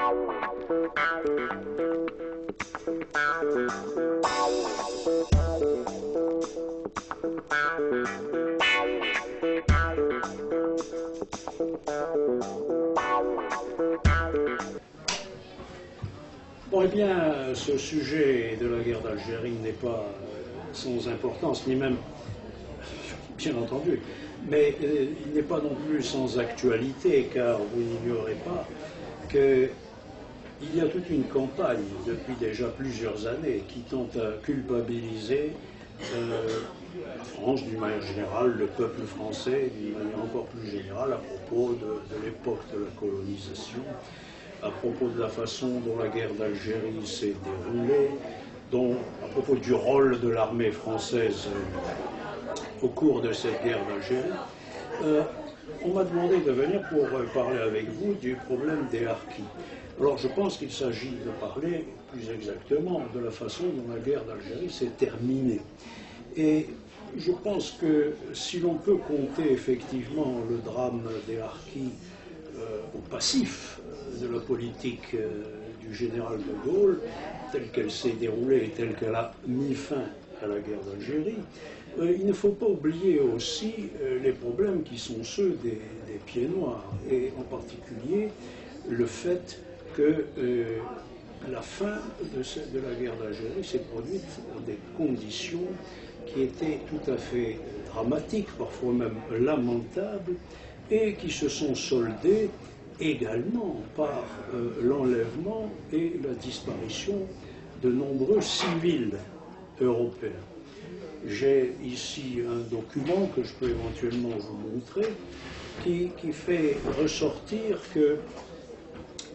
Bon, eh bien, ce sujet de la guerre d'Algérie n'est pas sans importance, ni même, bien entendu, mais il n'est pas non plus sans actualité, car vous n'ignorez pas qu'il y a toute une campagne depuis déjà plusieurs années qui tente à culpabiliser la France d'une manière générale, le peuple français d'une manière encore plus générale à propos de l'époque de la colonisation, à propos de la façon dont la guerre d'Algérie s'est déroulée, à propos du rôle de l'armée française au cours de cette guerre d'Algérie. On m'a demandé de venir pour parler avec vous du problème des harkis. Alors je pense qu'il s'agit de parler plus exactement de la façon dont la guerre d'Algérie s'est terminée. Et je pense que si l'on peut compter effectivement le drame des harkis au passif de la politique du général de Gaulle, telle qu'elle s'est déroulée et telle qu'elle a mis fin à la guerre d'Algérie, il ne faut pas oublier aussi les problèmes qui sont ceux des pieds noirs, et en particulier le fait que la fin de la guerre d'Algérie s'est produite dans des conditions qui étaient tout à fait dramatiques, parfois même lamentables, et qui se sont soldées également par l'enlèvement et la disparition de nombreux civils européens. J'ai ici un document que je peux éventuellement vous montrer qui fait ressortir que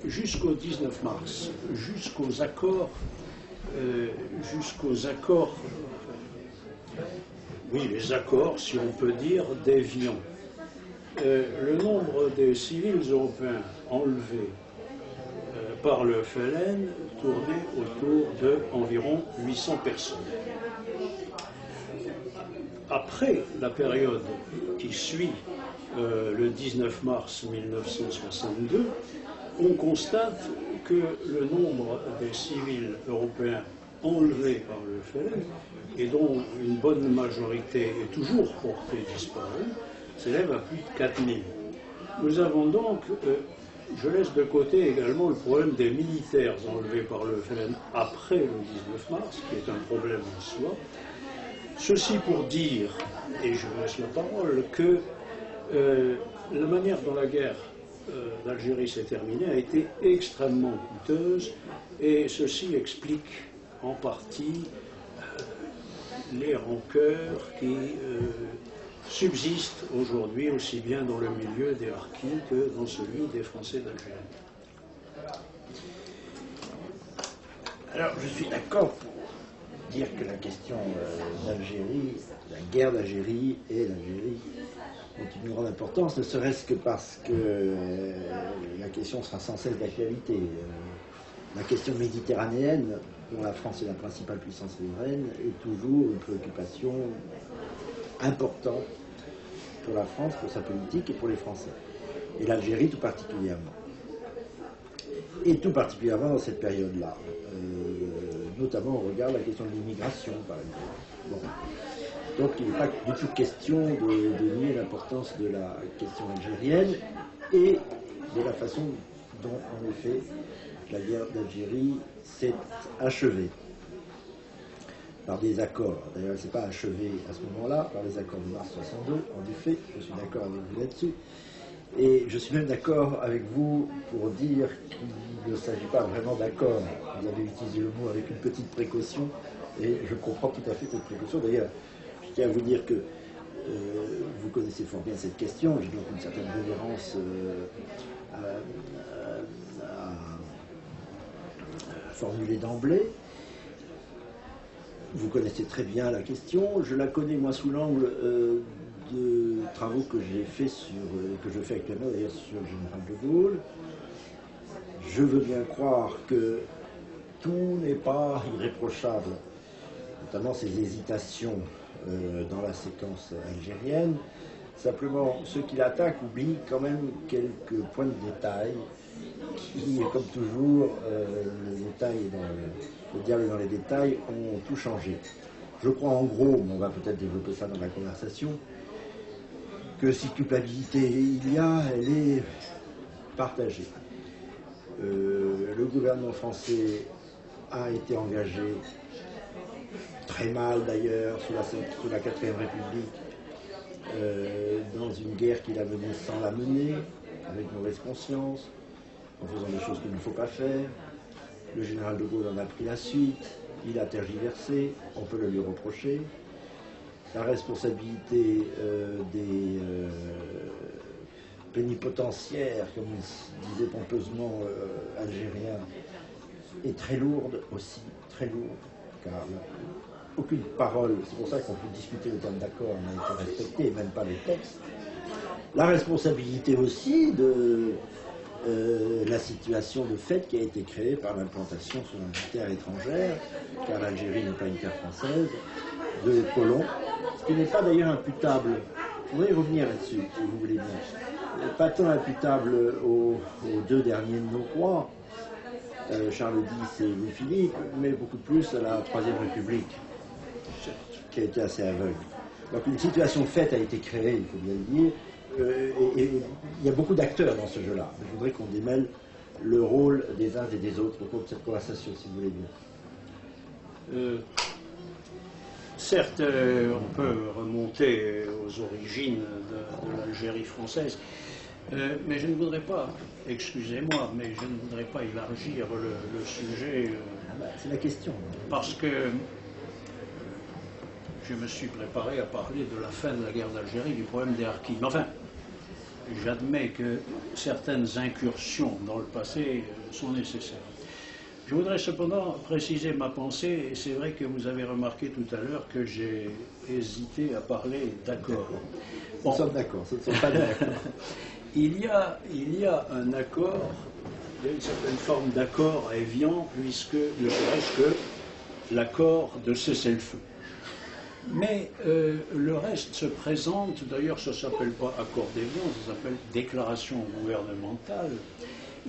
jusqu'au 19 mars, jusqu'aux accords, oui, les accords, si on peut dire, d'Évian, le nombre de civils européens enlevés par le FLN tournait autour d'environ 800 personnes. Après la période qui suit le 19 mars 1962, on constate que le nombre des civils européens enlevés par le FLN, et dont une bonne majorité est toujours portée disparue, s'élève à plus de 4000. Nous avons donc, je laisse de côté également le problème des militaires enlevés par le FLN après le 19 mars, qui est un problème en soi. Ceci pour dire, et je vous laisse la parole, que la manière dont la guerre d'Algérie s'est terminée a été extrêmement coûteuse, et ceci explique en partie les rancœurs qui subsistent aujourd'hui aussi bien dans le milieu des harkis que dans celui des Français d'Algérie. Alors, je suis d'accord pour dire que la question d'Algérie, la guerre d'Algérie et l'Algérie ont une grande importance, ne serait-ce que parce que la question sera sans cesse d'actualité. La question méditerranéenne, dont la France est la principale puissance souveraine, est toujours une préoccupation importante pour la France, pour sa politique et pour les Français. Et l'Algérie tout particulièrement. Et tout particulièrement dans cette période-là. Notamment au regard de la question de l'immigration, par exemple. Bon. Donc il n'est pas du tout question de nier l'importance de la question algérienne et de la façon dont, en effet, la guerre d'Algérie s'est achevée. Par des accords. D'ailleurs, elle ne s'est pas achevée à ce moment-là, par les accords de mars 62, en effet, je suis d'accord avec vous là-dessus. Et je suis même d'accord avec vous pour dire qu'il ne s'agit pas vraiment d'accord. Vous avez utilisé le mot avec une petite précaution, et je comprends tout à fait cette précaution. D'ailleurs, je tiens à vous dire que vous connaissez fort bien cette question, j'ai donc une certaine révérence à formuler d'emblée. Vous connaissez très bien la question, je la connais moi sous l'angle de travaux que j'ai fait que je fais actuellement d'ailleurs sur le général de Gaulle. Je veux bien croire que tout n'est pas irréprochable, notamment ces hésitations dans la séquence algérienne. Simplement, ceux qui l'attaquent oublient quand même quelques points de détail qui, comme toujours, le diable dans les détails, ont tout changé. Je crois en gros, mais on va peut-être développer ça dans la conversation, que si culpabilité il y a, elle est partagée. Le gouvernement français a été engagé très mal d'ailleurs sous la 4ème République dans une guerre qu'il a menée sans la mener, avec mauvaise conscience, en faisant des choses qu'il ne faut pas faire. Le général de Gaulle en a pris la suite, il a tergiversé, on peut le lui reprocher. La responsabilité des plénipotentiaires, comme il disait pompeusement algérien, est très lourde aussi, très lourde, car aucune parole, c'est pour ça qu'on peut discuter le terme d'accord, n'a été respecté, même pas les textes. La responsabilité aussi de la situation de fait qui a été créée par l'implantation sur une terre étrangère, car l'Algérie n'est pas une terre française, de colons, ce qui n'est pas d'ailleurs imputable. Je voudrais revenir là-dessus, si vous voulez bien. Pas tant imputable aux deux derniers de nos rois, Charles X et Louis-Philippe, mais beaucoup plus à la Troisième République, qui a été assez aveugle. Donc une situation faite a été créée, il faut bien le dire, et il y a beaucoup d'acteurs dans ce jeu-là. Je voudrais qu'on démêle le rôle des uns et des autres au cours de cette conversation, si vous voulez bien. Certes, on peut remonter aux origines de l'Algérie française, mais je ne voudrais pas, excusez-moi, mais je ne voudrais pas élargir le sujet. C'est la question. Parce que je me suis préparé à parler de la fin de la guerre d'Algérie, du problème des harkis. Mais enfin, j'admets que certaines incursions dans le passé sont nécessaires. Je voudrais cependant préciser ma pensée, et c'est vrai que vous avez remarqué tout à l'heure que j'ai hésité à parler d'accord. Bon. Nous sommes d'accord, ce ne sont pas d'accord. Il y a un accord, il y a une certaine forme d'accord à Évian, puisque ne serait-ce que l'accord de cessez-le-feu. Mais le reste se présente, d'ailleurs ça ne s'appelle pas accord d'Évian, ça s'appelle déclaration gouvernementale.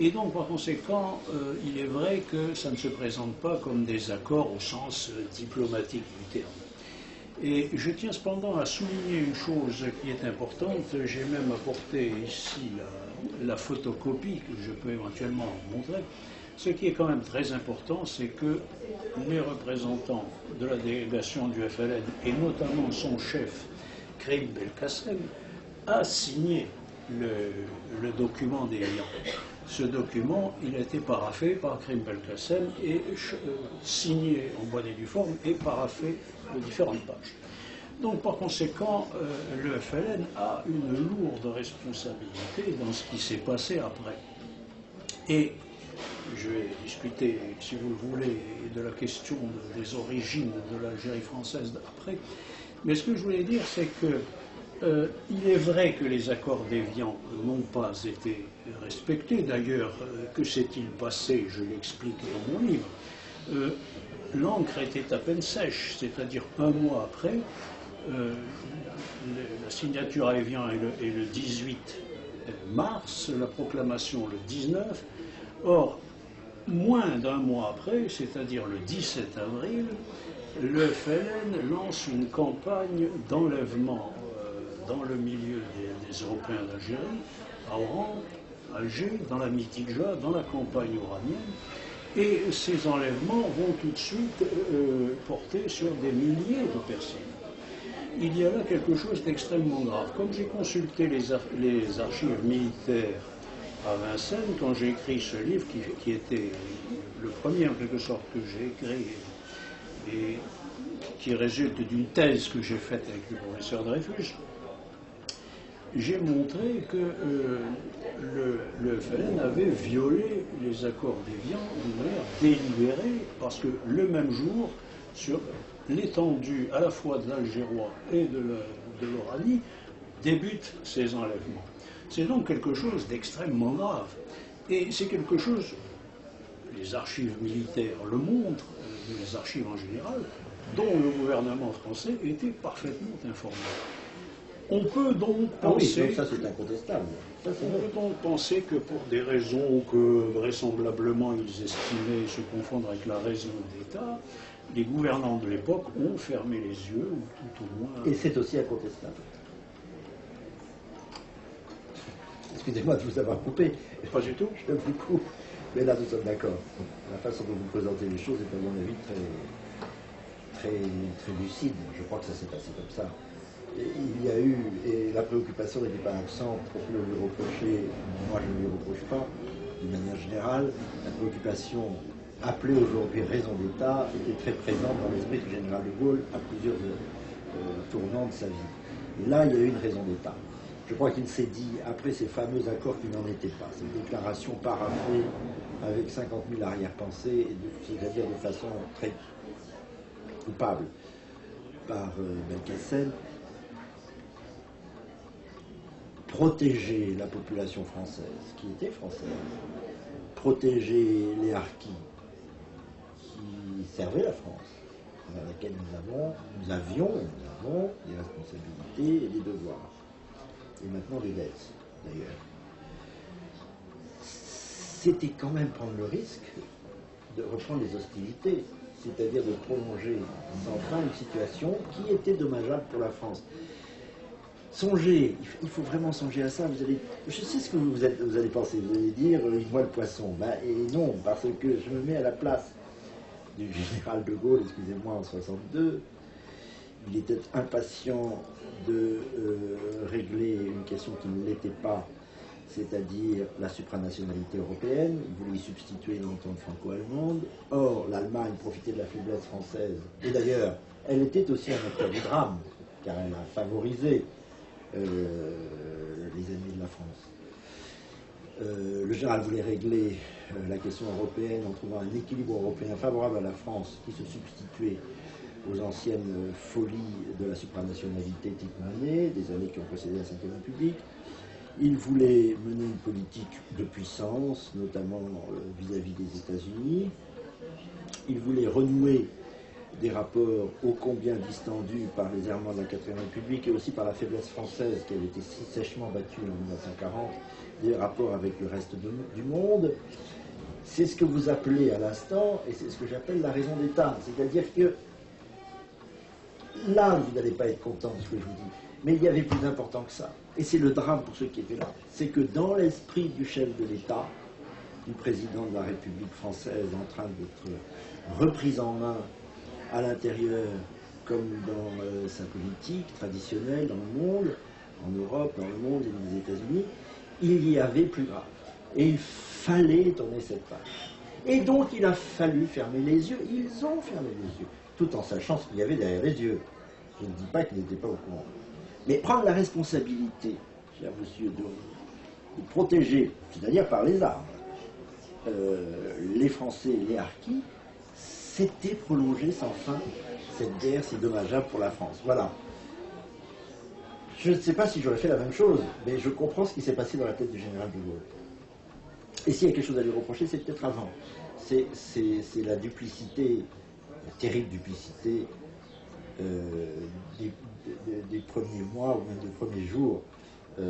Et donc par conséquent, il est vrai que ça ne se présente pas comme des accords au sens diplomatique du terme. Et je tiens cependant à souligner une chose qui est importante, j'ai même apporté ici la photocopie que je peux éventuellement montrer. Ce qui est quand même très important, c'est que les représentants de la délégation du FLN, et notamment son chef, Karim Belkacem, a signé le document d'Évian. Ce document, il a été paraphé par Karim Belkacem et signé en bonne et due forme et paraphé de différentes pages. Donc par conséquent, le FLN a une lourde responsabilité dans ce qui s'est passé après. Et je vais discuter, si vous le voulez, de la question des origines de l'Algérie française après. Mais ce que je voulais dire, c'est que il est vrai que les accords d'Évian n'ont pas été respectés. D'ailleurs, que s'est-il passé? Je l'explique dans mon livre. L'encre était à peine sèche, c'est-à-dire un mois après. La signature à Évian est le 18 mars, la proclamation le 19. Or, moins d'un mois après, c'est-à-dire le 17 avril, le FLN lance une campagne d'enlèvement dans le milieu des Européens d'Algérie, à Oran, Alger, dans la Mitidja, dans la campagne oranienne. Et ces enlèvements vont tout de suite porter sur des milliers de personnes. Il y a là quelque chose d'extrêmement grave. Comme j'ai consulté les archives militaires à Vincennes, quand j'ai écrit ce livre, qui était le premier en quelque sorte que j'ai écrit, et qui résulte d'une thèse que j'ai faite avec le professeur Dreyfus, j'ai montré que le FLN avait violé les accords d'Évian d'une manière délibérée, parce que le même jour, sur l'étendue à la fois de l'Algérois et de l'Oranie, débutent ces enlèvements. C'est donc quelque chose d'extrêmement grave. Et c'est quelque chose, les archives militaires le montrent, les archives en général, dont le gouvernement français était parfaitement informé. On peut donc Ah oui, penser... donc ça c'est incontestable. Ça, c'est On vrai. peut donc penser que pour des raisons que vraisemblablement ils estimaient se confondre avec la raison d'État, les gouvernants de l'époque ont fermé les yeux, ou tout au moins... Et c'est aussi incontestable. Excusez-moi de vous avoir coupé. Pas du tout. Je vous coupe. Mais là, nous sommes d'accord. La façon dont vous présentez les choses est, à mon avis, très lucide. Je crois que ça s'est passé comme ça. Et il y a eu, et la préoccupation n'était pas absente pour le lui reprocher, moi je ne lui reproche pas, d'une manière générale, la préoccupation appelée aujourd'hui raison d'État était très présente dans l'esprit du général de Gaulle à plusieurs tournants de sa vie. Et là, il y a eu une raison d'État. Je crois qu'il s'est dit, après ces fameux accords qui n'en étaient pas, ces déclarations paraphées avec 50 000 arrière-pensées, c'est-à-dire de façon très coupable par Belkacem, protéger la population française, qui était française, protéger les harkis qui servaient la France, dans laquelle nous avions des responsabilités et des devoirs, et maintenant des dettes, d'ailleurs. C'était quand même prendre le risque de reprendre les hostilités, c'est-à-dire de prolonger sans fin une situation qui était dommageable pour la France. Songez, il faut vraiment songer à ça. Je sais ce que vous allez penser. Vous allez dire, il voit le poisson. Ben, et non, parce que je me mets à la place du général de Gaulle, excusez-moi, en 62. Il était impatient de régler une question qui ne l'était pas, c'est-à-dire la supranationalité européenne. Il voulait y substituer l'entente franco-allemande. Or, l'Allemagne profitait de la faiblesse française. Et d'ailleurs, elle était aussi un acteur du drame, car elle a favorisé les ennemis de la France. Le général voulait régler la question européenne en trouvant un équilibre européen favorable à la France qui se substituait aux anciennes folies de la supranationalité type Monnet, des années qui ont précédé la Ve République. Il voulait mener une politique de puissance, notamment vis-à-vis des États-Unis. Il voulait renouer des rapports ô combien distendus par les errements de la Quatrième République et aussi par la faiblesse française qui avait été si sèchement battue en 1940, des rapports avec le reste du monde. C'est ce que vous appelez à l'instant, et c'est ce que j'appelle la raison d'État. C'est-à-dire que là, vous n'allez pas être content de ce que je vous dis, mais il y avait plus important que ça. Et c'est le drame pour ceux qui étaient là. C'est que dans l'esprit du chef de l'État, du président de la République française en train d'être reprise en main à l'intérieur comme dans sa politique traditionnelle dans le monde, en Europe, dans le monde et dans les États-Unis, il y avait plus grave. Et il fallait tourner cette page. Et donc il a fallu fermer les yeux. Ils ont fermé les yeux, tout en sachant ce qu'il y avait derrière les yeux. Je ne dis pas qu'ils n'étaient pas au courant. Mais prendre la responsabilité, cher monsieur, de protéger, c'est-à-dire par les armes, les Français et les harkis, c'était prolonger sans fin cette guerre si dommageable pour la France. Voilà. Je ne sais pas si j'aurais fait la même chose, mais je comprends ce qui s'est passé dans la tête du général de Gaulle. Et s'il y a quelque chose à lui reprocher, c'est peut-être avant. C'est la duplicité, la terrible duplicité des premiers mois ou même des premiers jours qui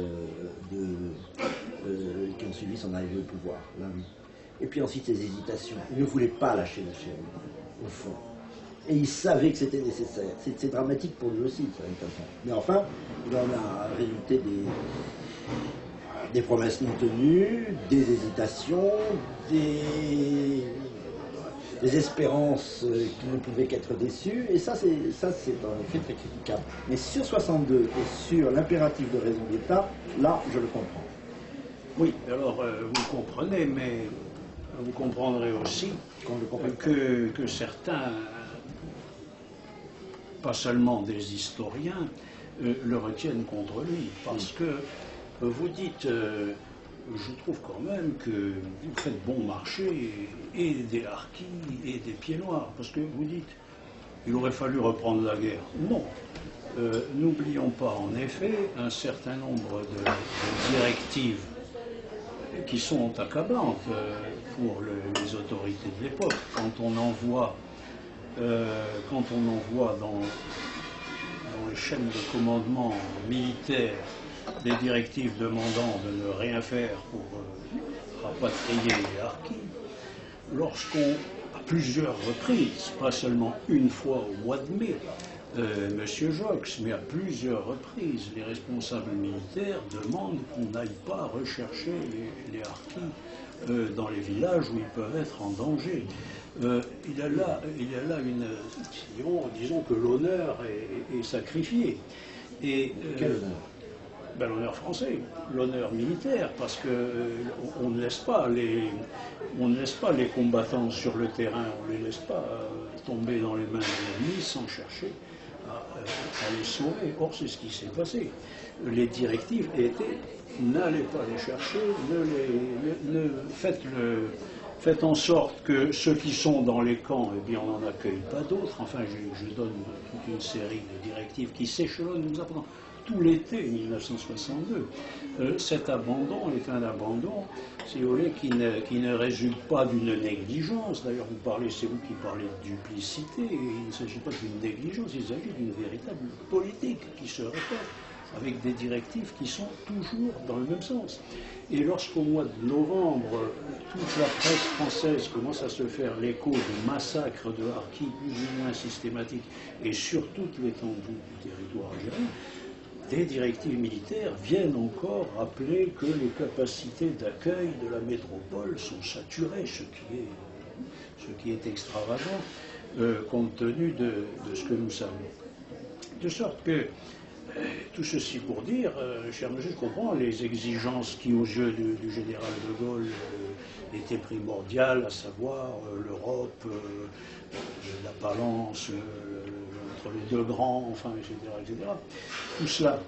ont suivi son arrivée au pouvoir. Là, oui. Et puis ensuite ses hésitations. Il ne voulait pas lâcher la chaîne, au fond. Et il savait que c'était nécessaire. C'est dramatique pour lui aussi, de toute façon. Mais enfin, il en a résulté des promesses non tenues, des hésitations, des espérances qui ne pouvaient qu'être déçues. Et ça, c'est en effet très critiquable. Mais sur 62 et sur l'impératif de raison d'État, là, je le comprends. Oui, alors vous comprenez, mais vous comprendrez aussi que certains, pas seulement des historiens, le retiennent contre lui. Parce que vous dites, je trouve quand même que vous faites bon marché et des harkis et des pieds noirs. Parce que vous dites, il aurait fallu reprendre la guerre. Non. N'oublions pas, en effet, un certain nombre de directives qui sont accablantes pour les autorités de l'époque. Quand on envoie dans les chaînes de commandement militaires des directives demandant de ne rien faire pour rapatrier les harkis, lorsqu'on, à plusieurs reprises, pas seulement une fois au mois de mai, M. Jox, mais à plusieurs reprises, les responsables militaires demandent qu'on n'aille pas rechercher les harkis dans les villages où ils peuvent être en danger. Il y a là une... Disons que l'honneur est sacrifié. Et, quel honneur? Ben, l'honneur français, l'honneur militaire, parce qu'on ne laisse pas les combattants sur le terrain, on ne les laisse pas tomber dans les mains de l'ennemi sans chercher à les sauver. Or, c'est ce qui s'est passé. Les directives étaient: n'allez pas les chercher, faites en sorte que ceux qui sont dans les camps, eh bien, on n'en accueille pas d'autres. Enfin, je donne toute une série de directives qui s'échelonnent, nous apprenons tout l'été 1962. Cet abandon est un abandon, si vous voulez, qui ne résulte pas d'une négligence. D'ailleurs, c'est vous qui parlez de duplicité. Il ne s'agit pas d'une négligence, il s'agit d'une véritable politique qui se répète, avec des directives qui sont toujours dans le même sens. Et lorsqu'au mois de novembre, toute la presse française commence à se faire l'écho de massacres de harkis plus ou moins systématiques, et sur toute l'étendue du territoire algérien, des directives militaires viennent encore rappeler que les capacités d'accueil de la métropole sont saturées, ce qui est extravagant compte tenu de ce que nous savons. De sorte que, tout ceci pour dire, cher monsieur, je comprends les exigences qui, aux yeux du général de Gaulle, étaient primordiales, à savoir l'Europe, la balance entre les deux grands, enfin, etc., etc. Tout cela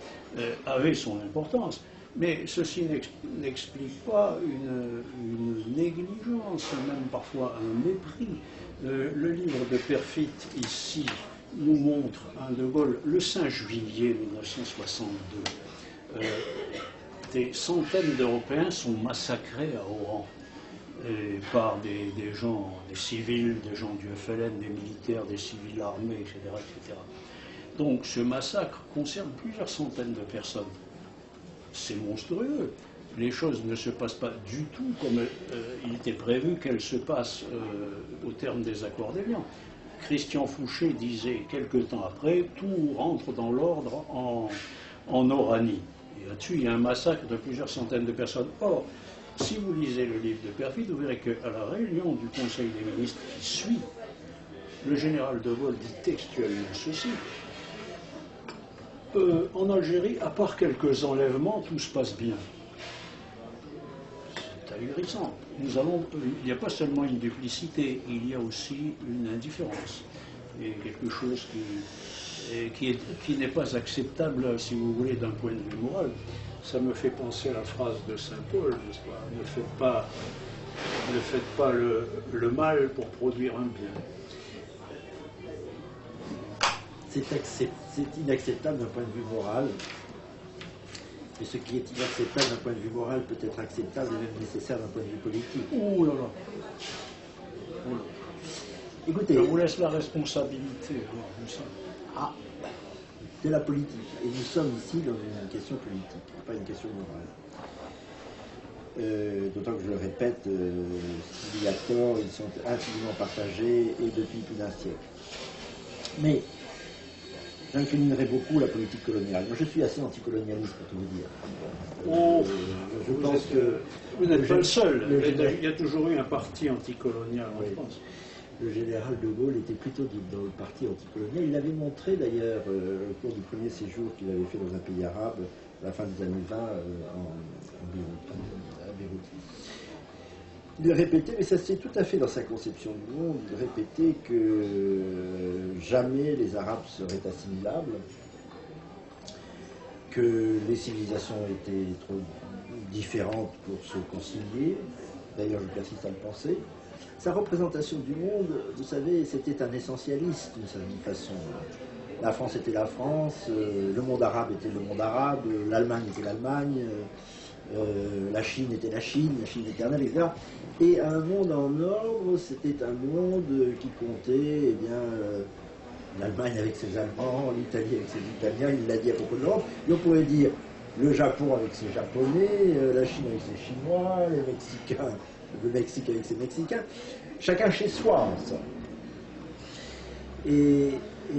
avait son importance, mais ceci n'explique pas une négligence, même parfois un mépris. Le livre de Perfit, ici, nous montre de Gaulle, le 5 juillet 1962, des centaines d'Européens sont massacrés à Oran par des gens, des civils, des gens du FLN, des militaires, des civils armés, etc., etc. Donc ce massacre concerne plusieurs centaines de personnes. C'est monstrueux. Les choses ne se passent pas du tout comme il était prévu qu'elles se passent au terme des accords d'Évian. Christian Fouché disait quelque temps après: tout rentre dans l'ordre en Oranie. Et là-dessus, il y a un massacre de plusieurs centaines de personnes. Or, si vous lisez le livre de Perfit, vous verrez qu'à la réunion du Conseil des ministres qui suit, le général de Gaulle dit textuellement ceci: en Algérie, à part quelques enlèvements, tout se passe bien. C'est ahurissant. Il n'y a pas seulement une duplicité, il y a aussi une indifférence. Et quelque chose qui n'est pas acceptable, si vous voulez, d'un point de vue moral. Ça me fait penser à la phrase de Saint Paul, n'est-ce pas? Ne faites pas le mal pour produire un bien. C'est inacceptable d'un point de vue moral. Et ce qui est inacceptable d'un point de vue moral peut être acceptable et même nécessaire d'un point de vue politique. Ouh là là. Écoutez, je vous laisse la responsabilité. Ah, de la politique. Et nous sommes ici dans une question politique, pas une question morale. D'autant que je le répète, s'il y a tort, ils sont intimement partagés et depuis plus d'un siècle. Mais j'incriminerai beaucoup la politique coloniale. Moi, je suis assez anticolonialiste, pour tout vous dire. Je pense que vous n'êtes pas le seul. Il y a toujours eu un parti anticolonial en France. Le général de Gaulle était plutôt dans le parti anticolonial. Il avait montré d'ailleurs, au cours du premier séjour qu'il avait fait dans un pays arabe, à la fin des années 20, à Beyrouth. Il répétait, mais ça c'est tout à fait dans sa conception du monde, il répétait que jamais les Arabes seraient assimilables, que les civilisations étaient trop différentes pour se concilier. D'ailleurs, je persiste à le penser. Sa représentation du monde, vous savez, c'était un essentialiste d'une certaine façon. La France était la France, le monde arabe était le monde arabe, l'Allemagne était l'Allemagne, la Chine était la Chine éternelle, etc. Et un monde en ordre, c'était un monde qui comptait, eh bien, l'Allemagne avec ses Allemands, l'Italie avec ses Italiens, il l'a dit à propos de l'Europe. Et on pourrait dire le Japon avec ses Japonais, la Chine avec ses Chinois, les Mexicains, le Mexique avec ses Mexicains, chacun chez soi en somme. Et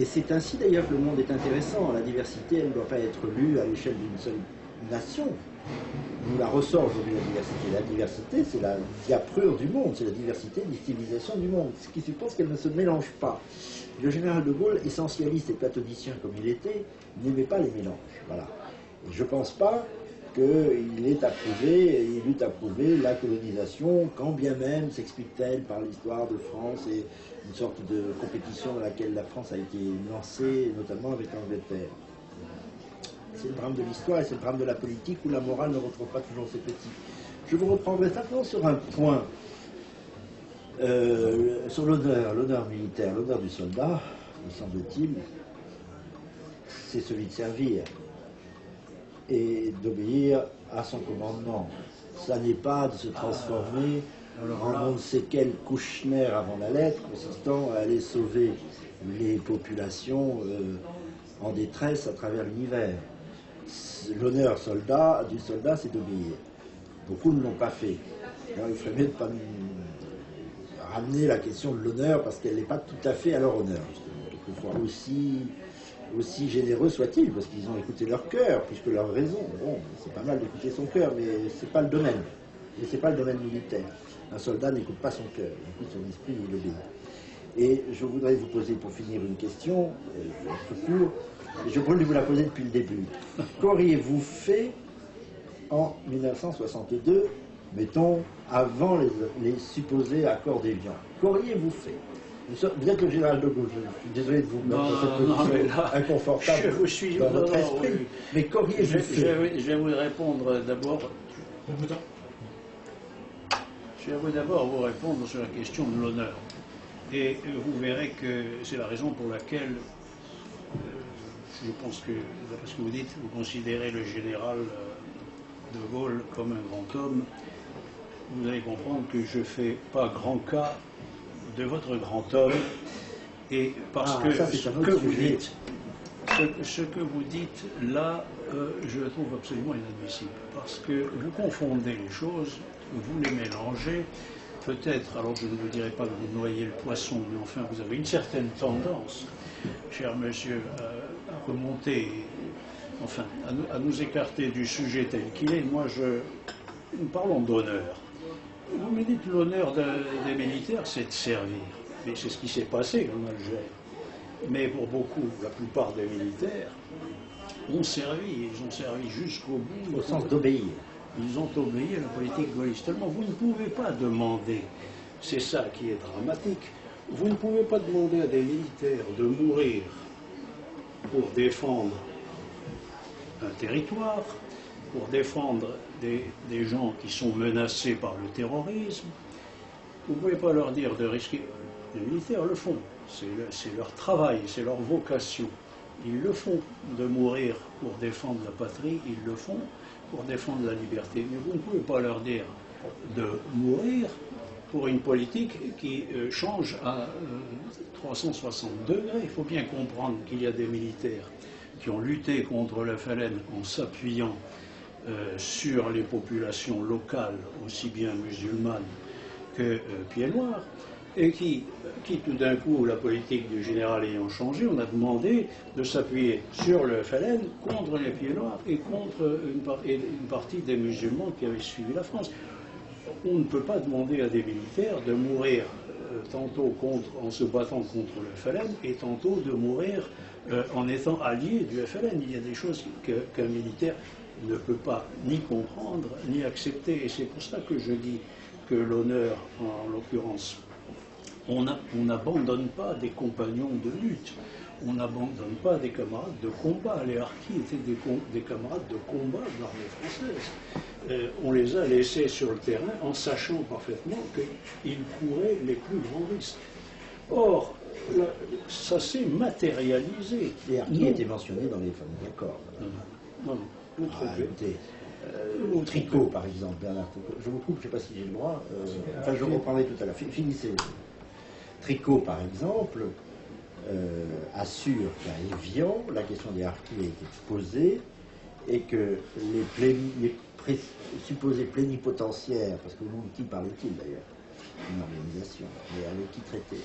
c'est ainsi d'ailleurs que le monde est intéressant. La diversité, elle ne doit pas être lue à l'échelle d'une seule nation. Nous la ressort aujourd'hui la diversité. La diversité, c'est la diaprure du monde, c'est la diversité des civilisations du monde, ce qui suppose qu'elle ne se mélange pas. Le général de Gaulle, essentialiste et plathonicien comme il était, n'aimait pas les mélanges. Voilà. Et je ne pense pas qu'il eût approuvé la colonisation, quand bien même s'explique-t-elle par l'histoire de France et une sorte de compétition dans laquelle la France a été lancée, notamment avec l'Angleterre. C'est le drame de l'histoire et c'est le drame de la politique où la morale ne retrouve pas toujours ses petits. Je vous reprendrai simplement sur un point, sur l'honneur militaire, l'honneur du soldat, me semble-t-il, c'est celui de servir et d'obéir à son commandement. Ça n'est pas de se transformer en on ne sait quel Kouchner avant la lettre, consistant à aller sauver les populations en détresse à travers l'univers. L'honneur du soldat, c'est d'obéir. Beaucoup ne l'ont pas fait. Alors, il ferait mieux de ne pas ramener la question de l'honneur parce qu'elle n'est pas tout à fait à leur honneur. Quelquefois aussi généreux soit-il, parce qu'ils ont écouté leur cœur, plus que leur raison. Bon, c'est pas mal d'écouter son cœur, mais c'est pas le domaine. Et c'est pas le domaine militaire. Un soldat n'écoute pas son cœur, il écoute son esprit, il obéit. Et je voudrais vous poser pour finir une question, votre tour, et je voulais vous la poser depuis le début. Qu'auriez-vous fait en 1962, mettons, avant les supposés accords d'Évian? Qu'auriez-vous fait? Vous êtes le général de Gaulle, je suis désolé de vous mettre dans cette position inconfortable je vous suis, dans votre esprit, oui. Mais qu'auriez-vous fait? Je vais vous répondre d'abord. Je vais d'abord vous répondre sur la question de l'honneur. Et vous verrez que c'est la raison pour laquelle je pense que, d'après ce que vous dites, vous considérez le général de Gaulle comme un grand homme. Vous allez comprendre que je ne fais pas grand cas de votre grand homme, et parce que ce que vous dites là, je le trouve absolument inadmissible, parce que vous confondez les choses, vous les mélangez, peut-être, alors je ne vous dirai pas que vous noyez le poisson, mais enfin vous avez une certaine tendance, cher monsieur, à remonter, enfin, à nous écarter du sujet tel qu'il est. Moi, nous parlons d'honneur. Vous me dites l'honneur des militaires, c'est de servir. Mais c'est ce qui s'est passé en Algérie. Mais pour beaucoup, la plupart des militaires ont servi, ils ont servi jusqu'au bout. Au sens d'obéir. Ils ont obéi à la politique gaulliste. Tellement vous ne pouvez pas demander, c'est ça qui est dramatique, vous ne pouvez pas demander à des militaires de mourir pour défendre un territoire, pour défendre des gens qui sont menacés par le terrorisme. Vous ne pouvez pas leur dire de risquer. Les militaires le font, c'est leur travail, c'est leur vocation. Ils le font, de mourir pour défendre la patrie, ils le font pour défendre la liberté. Mais vous ne pouvez pas leur dire de mourir pour une politique qui change à 360 degrés. Il faut bien comprendre qu'il y a des militaires qui ont lutté contre le FLN en s'appuyant sur les populations locales, aussi bien musulmanes que pieds noirs, et qui tout d'un coup, la politique du général ayant changé, on a demandé de s'appuyer sur le FLN contre les pieds noirs et contre une partie des musulmans qui avaient suivi la France. On ne peut pas demander à des militaires de mourir tantôt en se battant contre le FLN et tantôt de mourir en étant allié du FLN. Il y a des choses qu'un militaire ne peut pas ni comprendre ni accepter. Et c'est pour ça que je dis que l'honneur, en l'occurrence, on n'abandonne pas des compagnons de lutte, on n'abandonne pas des camarades de combat. Les harkis étaient des camarades de combat de l'armée française. On les a laissés sur le terrain en sachant parfaitement qu'ils couraient les plus grands risques. Or, ça s'est matérialisé. Les harkis étaient mentionnés dans les fameux accords. Non, vous trouvez. Tricot, par exemple, Bernard Tricot. Je vous coupe, je ne sais pas si j'ai le droit. Enfin, je reprendrai tout à l'heure. Finissez. Tricot, par exemple, assure qu'à Évian, la question des harkis a été posée et que les supposés plénipotentiaires, parce que le nom de qui parlait-il d'ailleurs, une organisation, mais avec qui traiter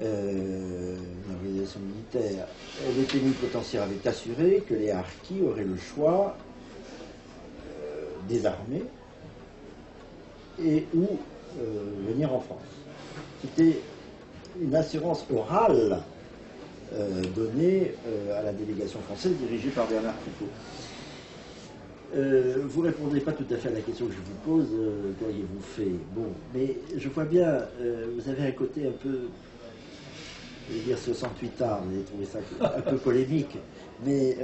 une organisation militaire, les plénipotentiaires avaient assuré que les harkis auraient le choix des armées et ou venir en France. C'était une assurance orale donnée à la délégation française dirigée par Bernard Foucault. Vous ne répondrez pas tout à fait à la question que je vous pose, qu'auriez-vous fait? Bon, mais je vois bien, vous avez un côté un peu, je vais dire 68 ans, vous avez trouvé ça un peu polémique, mais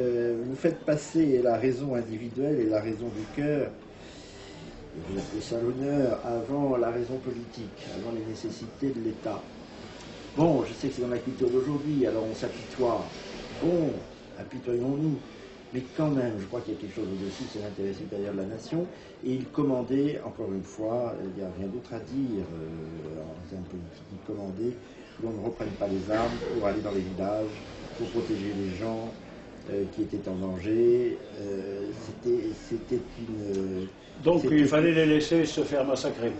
vous faites passer la raison individuelle et la raison du cœur, vous appelez ça l'honneur, avant la raison politique, avant les nécessités de l'État. Bon, je sais que c'est dans la culture d'aujourd'hui, alors on s'apitoie. Bon, apitoyons-nous. Mais quand même, je crois qu'il y a quelque chose au-dessus, c'est l'intérêt supérieur de la nation. Et il commandait, encore une fois, il n'y a rien d'autre à dire en termes politiques, il commandait que l'on ne reprenne pas les armes pour aller dans les villages, pour protéger les gens qui étaient en danger. C'était une... Donc il fallait les laisser se faire massacrer.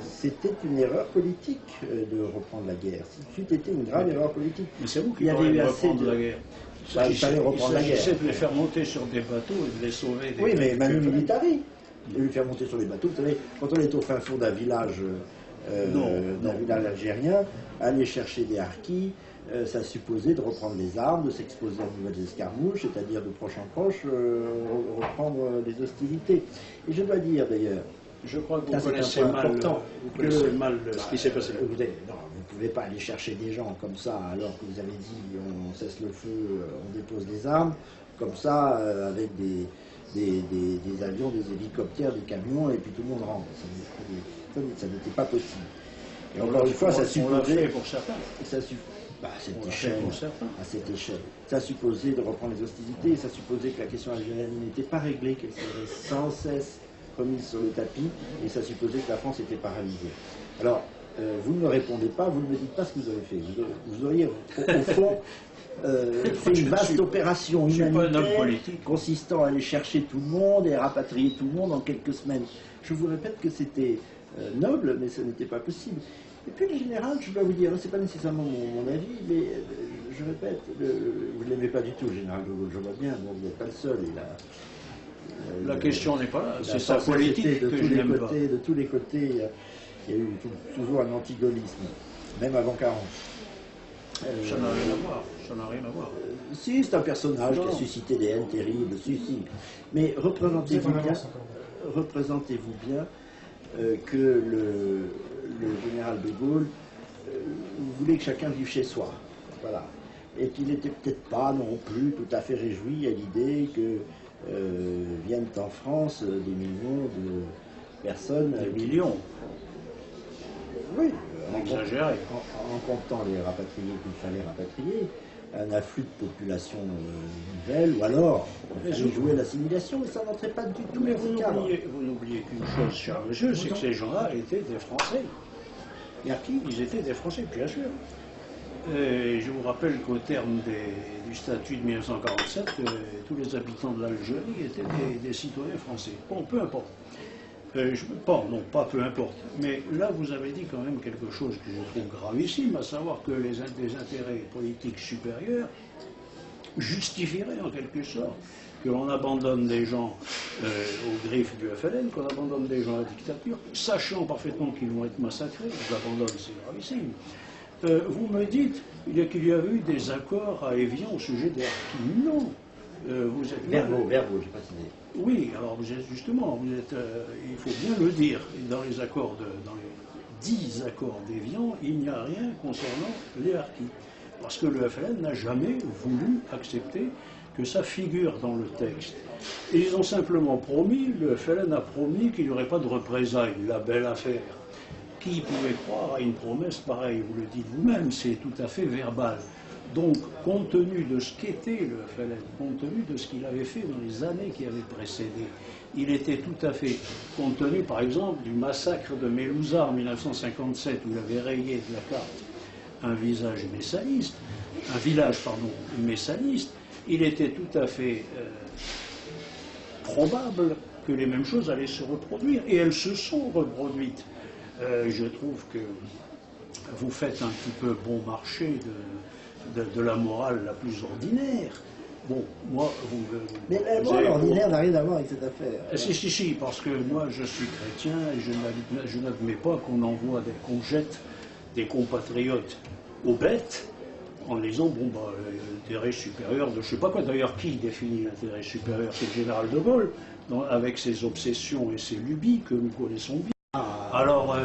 C'était une erreur politique de reprendre la guerre. C'était une grave erreur politique. Mais c'est vous qui parlez de reprendre la guerre. Il fallait reprendre la guerre. Il s'agissait de les faire monter sur des bateaux et de les sauver. Oui, mais Manu Militari, de les faire monter sur les bateaux. Vous savez, quand on est au fin fond d'un village algérien, aller chercher des harkis, ça supposait de reprendre les armes, de s'exposer à de nouvelles escarmouches, c'est-à-dire de proche en proche, reprendre les hostilités. Et je dois dire d'ailleurs, je crois que vous connaissez mal ce qui s'est passé là. Non, vous ne pouvez pas aller chercher des gens comme ça, alors que vous avez dit on cesse le feu, on dépose les armes, comme ça, avec des avions, des hélicoptères, des camions, et puis tout le monde rentre. Ça n'était pas possible. Et encore une fois, ça supposait... pour certains. À cette échelle. Ça supposait de reprendre les hostilités, ça supposait que la question algérienne n'était pas réglée, qu'elle serait sans cesse remise sur le tapis, et ça supposait que la France était paralysée. Alors, vous ne me répondez pas, vous ne me dites pas ce que vous avez fait. Vous auriez, au fond, fait une vaste opération humanitaire consistant à aller chercher tout le monde et à rapatrier tout le monde en quelques semaines. Je vous répète que c'était noble, mais ce n'était pas possible. Et puis le général, je dois vous dire, c'est pas nécessairement mon avis, mais je répète, vous ne l'aimez pas du tout, le général de Gaulle, je vois bien, donc vous n'êtes pas le seul. La question n'est pas là, c'est sa politique que je n'aime pas. De tous les côtés, il y a eu toujours un antigaullisme, même avant 40. Ça n'a rien à voir, ça n'a rien à voir. Si, c'est un personnage qui a suscité des haines terribles, si. Mais représentez-vous bien que le général de Gaulle voulait que chacun vive chez soi. Voilà. Et qu'il n'était peut-être pas non plus tout à fait réjoui à l'idée que viennent en France des millions de personnes. Des millions. Oui. Exagéré. En comptant les rapatriés qu'il fallait rapatrier, un afflux de population nouvelle, ou alors on fallait jouer l'assimilation, mais ça n'entrait pas du tout. Mais vous n'oubliez qu'une chose, cher monsieur, c'est que ces gens-là étaient des Français. Ils étaient des Français, bien sûr. Et je vous rappelle qu'au terme du statut de 1947, tous les habitants de l'Algérie étaient des citoyens français. Bon, peu importe. Pas peu importe. Mais là, vous avez dit quand même quelque chose que je trouve gravissime, à savoir que des intérêts politiques supérieurs justifieraient en quelque sorte que l'on abandonne des gens aux griffes du FLN, qu'on abandonne des gens à la dictature, sachant parfaitement qu'ils vont être massacrés. Ils abandonnent, c'est gravissime. Vous me dites qu'il y avait eu des accords à Évian au sujet des harkis. Non. Vous êtes Verbaux, j'ai pas cité. Oui, alors vous êtes justement, il faut bien le dire, dans les 10 accords d'Évian, il n'y a rien concernant les harkis. Parce que le FLN n'a jamais voulu accepter que ça figure dans le texte. Et ils ont simplement promis, le FLN a promis qu'il n'y aurait pas de représailles, la belle affaire. Qui pouvait croire à une promesse pareille? Vous le dites vous-même, c'est tout à fait verbal. Donc, compte tenu de ce qu'était le FLN, compte tenu de ce qu'il avait fait dans les années qui avaient précédé, il était tout à fait, compte tenu par exemple du massacre de Mélouza en 1957, où il avait rayé de la carte un visage messaliste, un village, pardon, messaliste, il était tout à fait probable que les mêmes choses allaient se reproduire. Et elles se sont reproduites. Je trouve que vous faites un petit peu bon marché de la morale la plus ordinaire. Bon, moi, mais la morale ordinaire n'a rien à voir avec cette affaire. Si, parce que moi, je suis chrétien et je n'admets pas qu'on jette des compatriotes aux bêtes en disant, bon, bah, l'intérêt supérieur de je sais pas quoi. D'ailleurs, qui définit l'intérêt supérieur? C'est le général de Gaulle, avec ses obsessions et ses lubies que nous connaissons bien. Alors,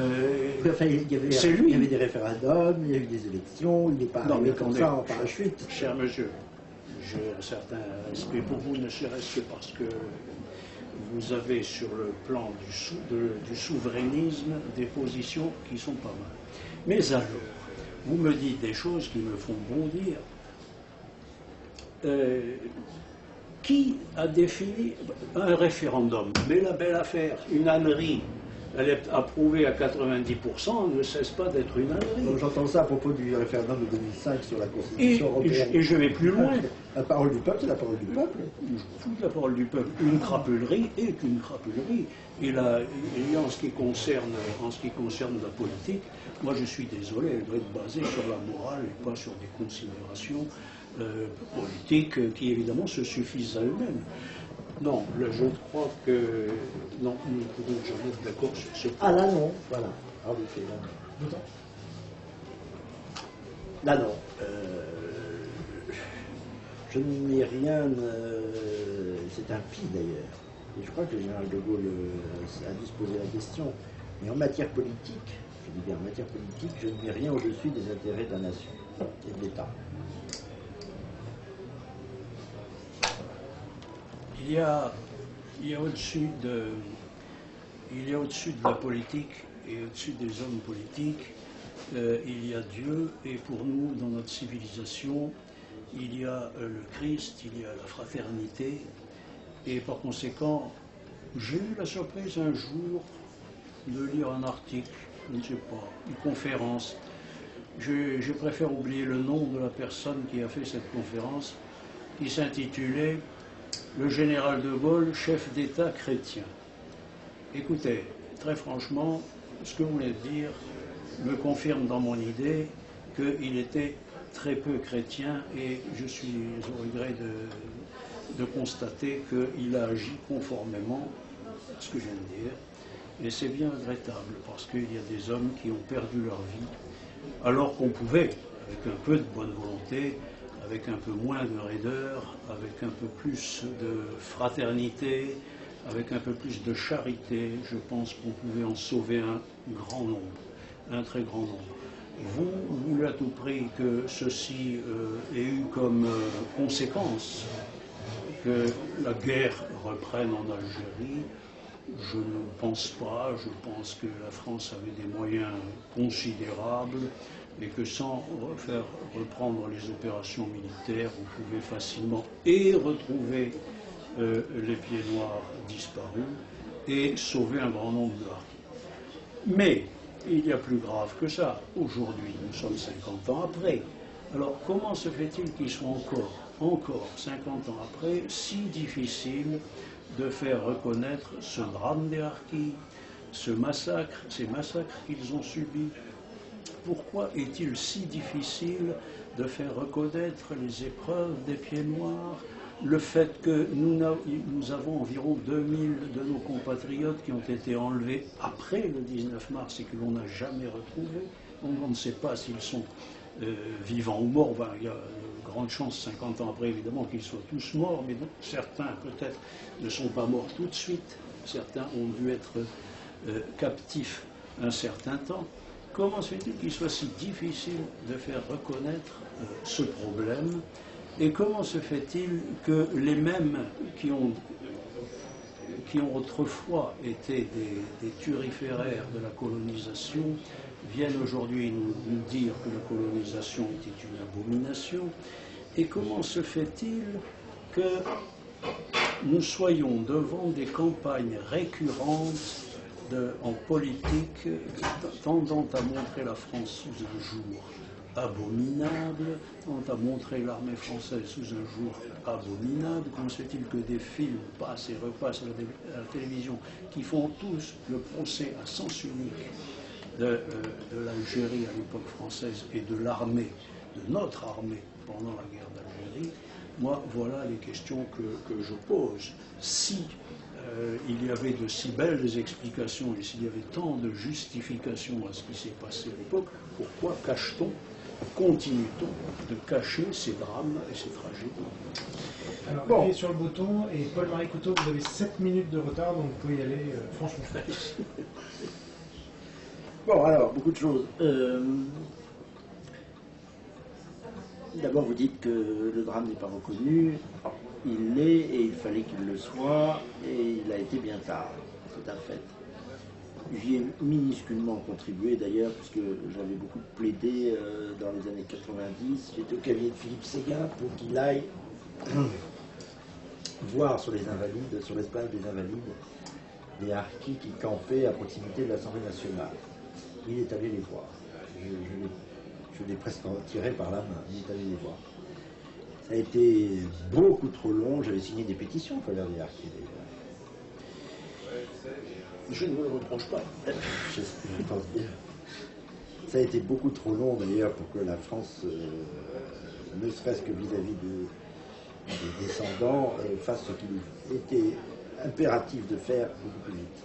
c'est lui. Il y avait des référendums, il y a eu des élections, il n'est pas arrivé comme ça en parachute. Cher monsieur, j'ai un certain respect pour vous, ne serait-ce que parce que vous avez sur le plan du souverainisme des positions qui sont pas mal. Mais alors, vous me dites des choses qui me font bondir. Qui a défini un référendum? Mais la belle affaire, une ânerie. Elle est approuvée à 90%, ne cesse pas d'être une ânerie. J'entends ça à propos du référendum de 2005 sur la Constitution européenne. Et je vais plus loin. La parole du peuple, c'est la parole du peuple. Je fous de la parole du peuple. Une crapulerie est une crapulerie. Et en ce qui concerne la politique, moi je suis désolé, elle doit être basée sur la morale et pas sur des considérations politiques qui évidemment se suffisent à eux-mêmes. Non, je crois que... Non, nous ne pouvons jamais être d'accord sur ce point. Ah là non, voilà. En effet, là non. Là non. Je n'ai rien... c'est un pis d'ailleurs. Et je crois que le général de Gaulle a disposé la question. Mais en matière politique, je dis bien en matière politique, je ne mets rien au-dessus des intérêts de la nation et de l'État. Il y a au-dessus de la politique et au-dessus des hommes politiques, il y a Dieu, et pour nous, dans notre civilisation, il y a le Christ, il y a la fraternité, et par conséquent, j'ai eu la surprise un jour de lire un article, je ne sais pas, une conférence. Je préfère oublier le nom de la personne qui a fait cette conférence, qui s'intitulait « Le général de Gaulle, chef d'État chrétien ». Écoutez, très franchement, ce que vous venez de dire me confirme dans mon idée qu'il était très peu chrétien, et je suis au regret de constater qu'il a agi conformément à ce que je viens de dire. Et c'est bien regrettable, parce qu'il y a des hommes qui ont perdu leur vie, alors qu'on pouvait, avec un peu de bonne volonté, avec un peu moins de raideur, avec un peu plus de fraternité, avec un peu plus de charité, je pense qu'on pouvait en sauver un grand nombre, un très grand nombre. Vous voulez à tout prix que ceci ait eu comme conséquence que la guerre reprenne en Algérie. Je ne pense pas, je pense que la France avait des moyens considérables et que sans faire reprendre les opérations militaires, on pouvait facilement retrouver les pieds noirs disparus et sauver un grand nombre de harkis. Mais il y a plus grave que ça. Aujourd'hui, nous sommes 50 ans après. Alors comment se fait-il qu'il soit encore 50 ans après, si difficile de faire reconnaître ce drame des harkis, ces massacres qu'ils ont subis? Pourquoi est-il si difficile de faire reconnaître les épreuves des pieds noirs, le fait que nous avons environ 2000 de nos compatriotes qui ont été enlevés après le 19 mars et que l'on n'a jamais retrouvés? On ne sait pas s'ils sont vivants ou morts. Enfin, il y a de grandes chances, 50 ans après évidemment, qu'ils soient tous morts, mais certains peut-être ne sont pas morts tout de suite, certains ont dû être captifs un certain temps. Comment se fait-il qu'il soit si difficile de faire reconnaître ce problème? Et comment se fait-il que les mêmes qui ont autrefois été des turiféraires de la colonisation viennent aujourd'hui nous dire que la colonisation était une abomination? Et comment se fait-il que nous soyons devant des campagnes récurrentes en politique tendant à montrer la France sous un jour? abominable. On a montré l'armée française sous un jour abominable. Comment se fait-il que des films passent et repassent à la télévision qui font tous le procès à sens unique de l'Algérie à l'époque française et de l'armée, de notre armée pendant la guerre d'Algérie? Moi, voilà les questions que je pose. Si il y avait de si belles explications et s'il y avait tant de justifications à ce qui s'est passé à l'époque, pourquoi cache-t-on, continue-t-on de cacher ces drames et ces tragédies? Alors, appuyez sur le bouton et Paul-Marie Couteau, vous avez 7 minutes de retard, donc vous pouvez y aller franchement. Bon, alors, beaucoup de choses. D'abord, vous dites que le drame n'est pas reconnu. Il l'est et il fallait qu'il le soit, et il a été bien tard. C'est un fait. J'y ai minusculement contribué d'ailleurs, puisque j'avais beaucoup plaidé dans les années 90. J'étais au cabinet de Philippe Séguin pour qu'il aille voir sur les Invalides, sur l'esplanade des Invalides, des harkis qui campaient à proximité de l'Assemblée nationale. Il est allé les voir. Je l'ai presque tiré par la main. Il est allé les voir. Ça a été beaucoup trop long. J'avais signé des pétitions en faveur des harkis. Je ne vous le reproche pas. Je pense bien. Ça a été beaucoup trop long d'ailleurs pour que la France, ne serait-ce que vis-à-vis des descendants, fasse ce qu'il était impératif de faire beaucoup plus vite.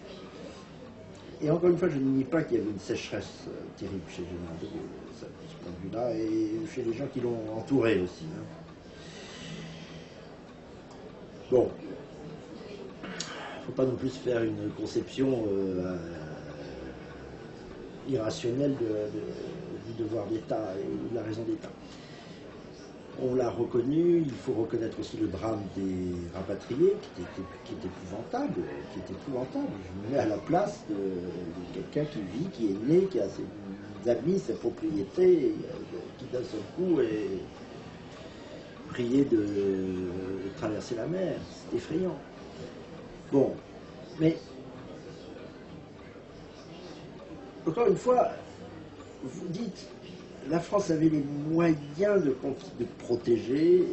Et encore une fois, je ne nie pas qu'il y avait une sécheresse terrible chez Général de Gaulle, de ce point de vue-là, et chez les gens qui l'ont entouré aussi. Hein. Bon, il ne faut pas non plus faire une conception irrationnelle du devoir d'État et de la raison d'État. On l'a reconnu, il faut reconnaître aussi le drame des rapatriés, qui est épouvantable, Je me mets à la place de quelqu'un qui vit, qui est né, qui a ses amis, ses propriétés, qui d'un seul coup est prié de traverser la mer. C'est effrayant. Bon, mais encore une fois, vous dites, la France avait les moyens de protéger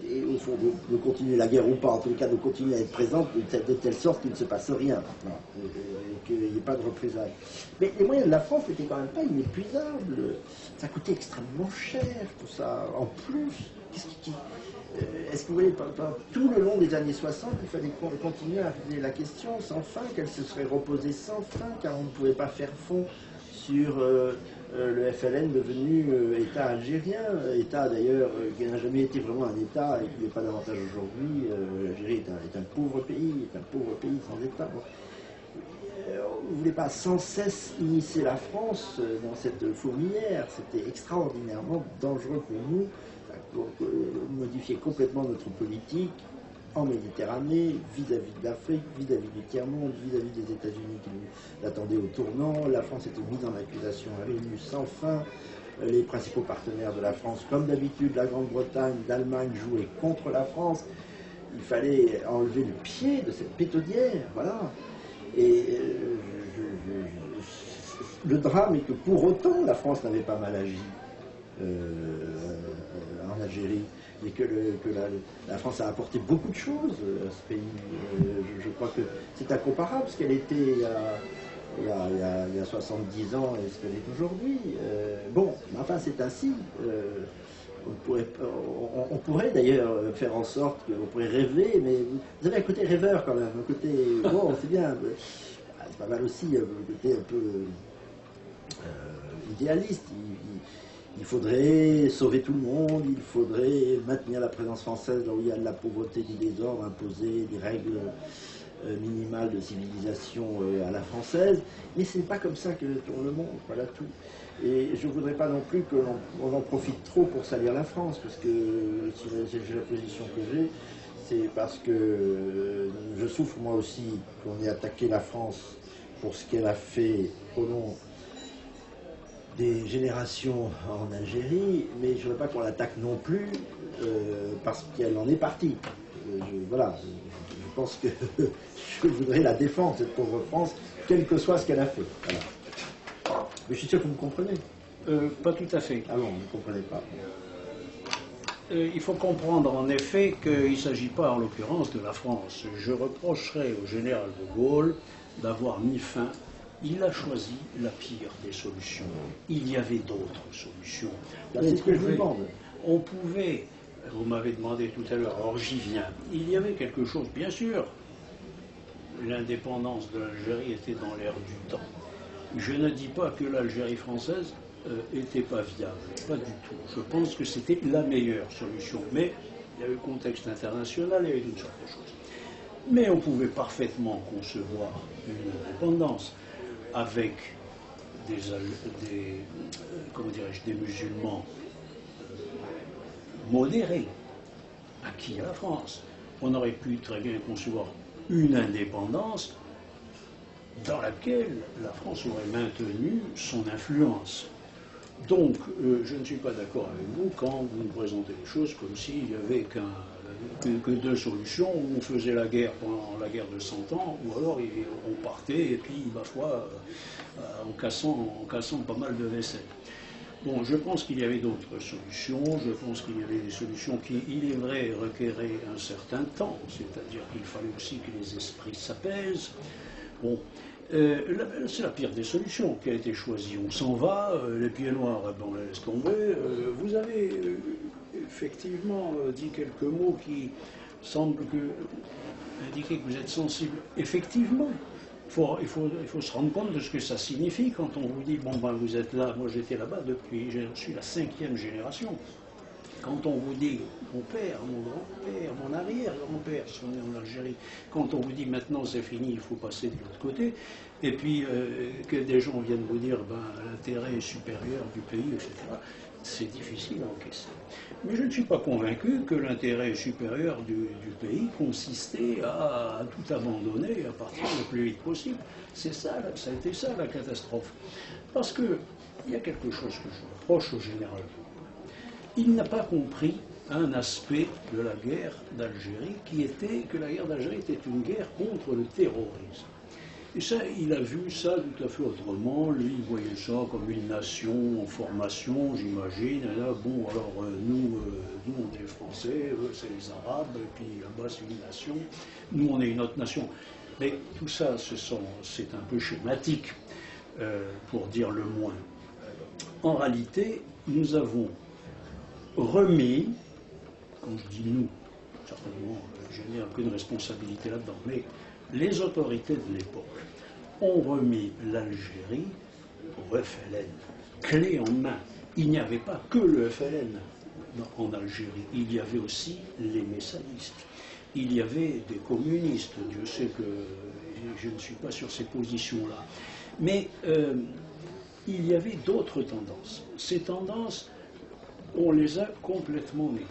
et au fond de continuer la guerre ou pas, en tout cas de continuer à être présente de telle sorte qu'il ne se passe rien, et qu'il n'y ait pas de représailles. Mais les moyens de la France n'étaient quand même pas inépuisables. Ça coûtait extrêmement cher, tout ça. En plus, est-ce que vous voyez, tout le long des années 60, il fallait continuer à poser la question sans fin, qu'elle se serait reposée sans fin, car on ne pouvait pas faire fond sur le FLN devenu État algérien, État d'ailleurs qui n'a jamais été vraiment un État et qui n'est pas davantage aujourd'hui. L'Algérie est un pauvre pays, sans État. Bon. On ne voulait pas sans cesse immiscer la France dans cette fourmilière. C'était extraordinairement dangereux pour nous, pour modifier complètement notre politique en Méditerranée, vis-à-vis de l'Afrique, vis-à-vis du tiers-monde, vis-à-vis des États-Unis qui nous attendaient au tournant. La France était mise en accusation réunie sans fin. Les principaux partenaires de la France, comme d'habitude, la Grande-Bretagne, l'Allemagne, jouaient contre la France. Il fallait enlever le pied de cette pétaudière, voilà. Et le drame est que pour autant, la France n'avait pas mal agi en Algérie. Et que la France a apporté beaucoup de choses à ce pays. Je crois que c'est incomparable ce qu'elle était il y a 70 ans et ce qu'elle est aujourd'hui. Bon, enfin c'est ainsi. On pourrait d'ailleurs faire en sorte qu'on pourrait rêver, mais vous avez un côté rêveur quand même, un côté, bon c'est bien, c'est pas mal aussi, un côté un peu idéaliste. Il faudrait sauver tout le monde, il faudrait maintenir la présence française là où il y a de la pauvreté, du désordre, imposer des règles minimales de civilisation à la française. Mais ce n'est pas comme ça que tourne le monde, voilà tout. Et je ne voudrais pas non plus qu'on en profite trop pour salir la France, parce que si j'ai la position que j'ai, c'est parce que je souffre moi aussi qu'on ait attaqué la France pour ce qu'elle a fait au long des générations en Algérie, mais je ne veux pas qu'on l'attaque non plus parce qu'elle en est partie. Voilà, je pense que je voudrais la défendre, cette pauvre France, quel que soit ce qu'elle a fait. Voilà. Mais je suis sûr que vous me comprenez. Pas tout à fait. Ah bon, vous ne comprenez pas. Il faut comprendre en effet qu'il ne s'agit pas en l'occurrence de la France. Je reprocherais au général de Gaulle d'avoir mis fin. Il a choisi la pire des solutions. Il y avait d'autres solutions. Là, c'est ce que je vous demande. On pouvait, vous m'avez demandé tout à l'heure, alors j'y viens, il y avait quelque chose, bien sûr, l'indépendance de l'Algérie était dans l'air du temps. Je ne dis pas que l'Algérie française n'était pas viable, pas du tout. Je pense que c'était la meilleure solution, mais il y avait le contexte international, il y avait toutes sortes de choses. Mais on pouvait parfaitement concevoir une indépendance avec des musulmans modérés, acquis à la France. On aurait pu très bien concevoir une indépendance dans laquelle la France aurait maintenu son influence. Donc, je ne suis pas d'accord avec vous quand vous me présentez les choses comme s'il n'y avait que deux solutions, où on faisait la guerre pendant la guerre de 100 ans, ou alors on partait, et puis, ma foi, en cassant pas mal de vaisselle. Bon, je pense qu'il y avait d'autres solutions, je pense qu'il y avait des solutions qui, il est vrai, requéraient un certain temps, c'est-à-dire qu'il fallait aussi que les esprits s'apaisent. Bon, c'est la pire des solutions qui a été choisie. On s'en va, les pieds noirs, on les laisse tomber. Vous avez effectivement dit quelques mots qui semblent indiquer que vous êtes sensible. Effectivement, il faut se rendre compte de ce que ça signifie quand on vous dit, bon ben vous êtes là, moi j'étais là-bas depuis, je suis la 5e génération. Quand on vous dit, mon père, mon grand-père, mon arrière-grand-père sont nés en Algérie, quand on vous dit maintenant c'est fini, il faut passer de l'autre côté, et puis que des gens viennent vous dire ben, l'intérêt supérieur du pays, etc., c'est difficile à encaisser. Mais je ne suis pas convaincu que l'intérêt supérieur du pays consistait à tout abandonner et à partir le plus vite possible. C'est ça, ça a été ça la catastrophe. Parce qu'il y a quelque chose que je reproche au général. Il n'a pas compris un aspect de la guerre d'Algérie qui était que la guerre d'Algérie était une guerre contre le terrorisme. Et ça, il a vu ça tout à fait autrement. Lui, il voyait ça comme une nation en formation, j'imagine. Et là, bon, alors nous, on est les Français, eux, c'est les Arabes, et puis là-bas, c'est une nation. Nous, on est une autre nation. Mais tout ça, c'est un peu schématique, pour dire le moins. En réalité, nous avons remis, quand je dis nous, certainement, je n'ai aucune responsabilité là-dedans, mais les autorités de l'époque ont remis l'Algérie au FLN, clé en main. Il n'y avait pas que le FLN en Algérie, il y avait aussi les messanistes, il y avait des communistes, Dieu sait que je ne suis pas sur ces positions-là, mais il y avait d'autres tendances. Ces tendances, on les a complètement négligées.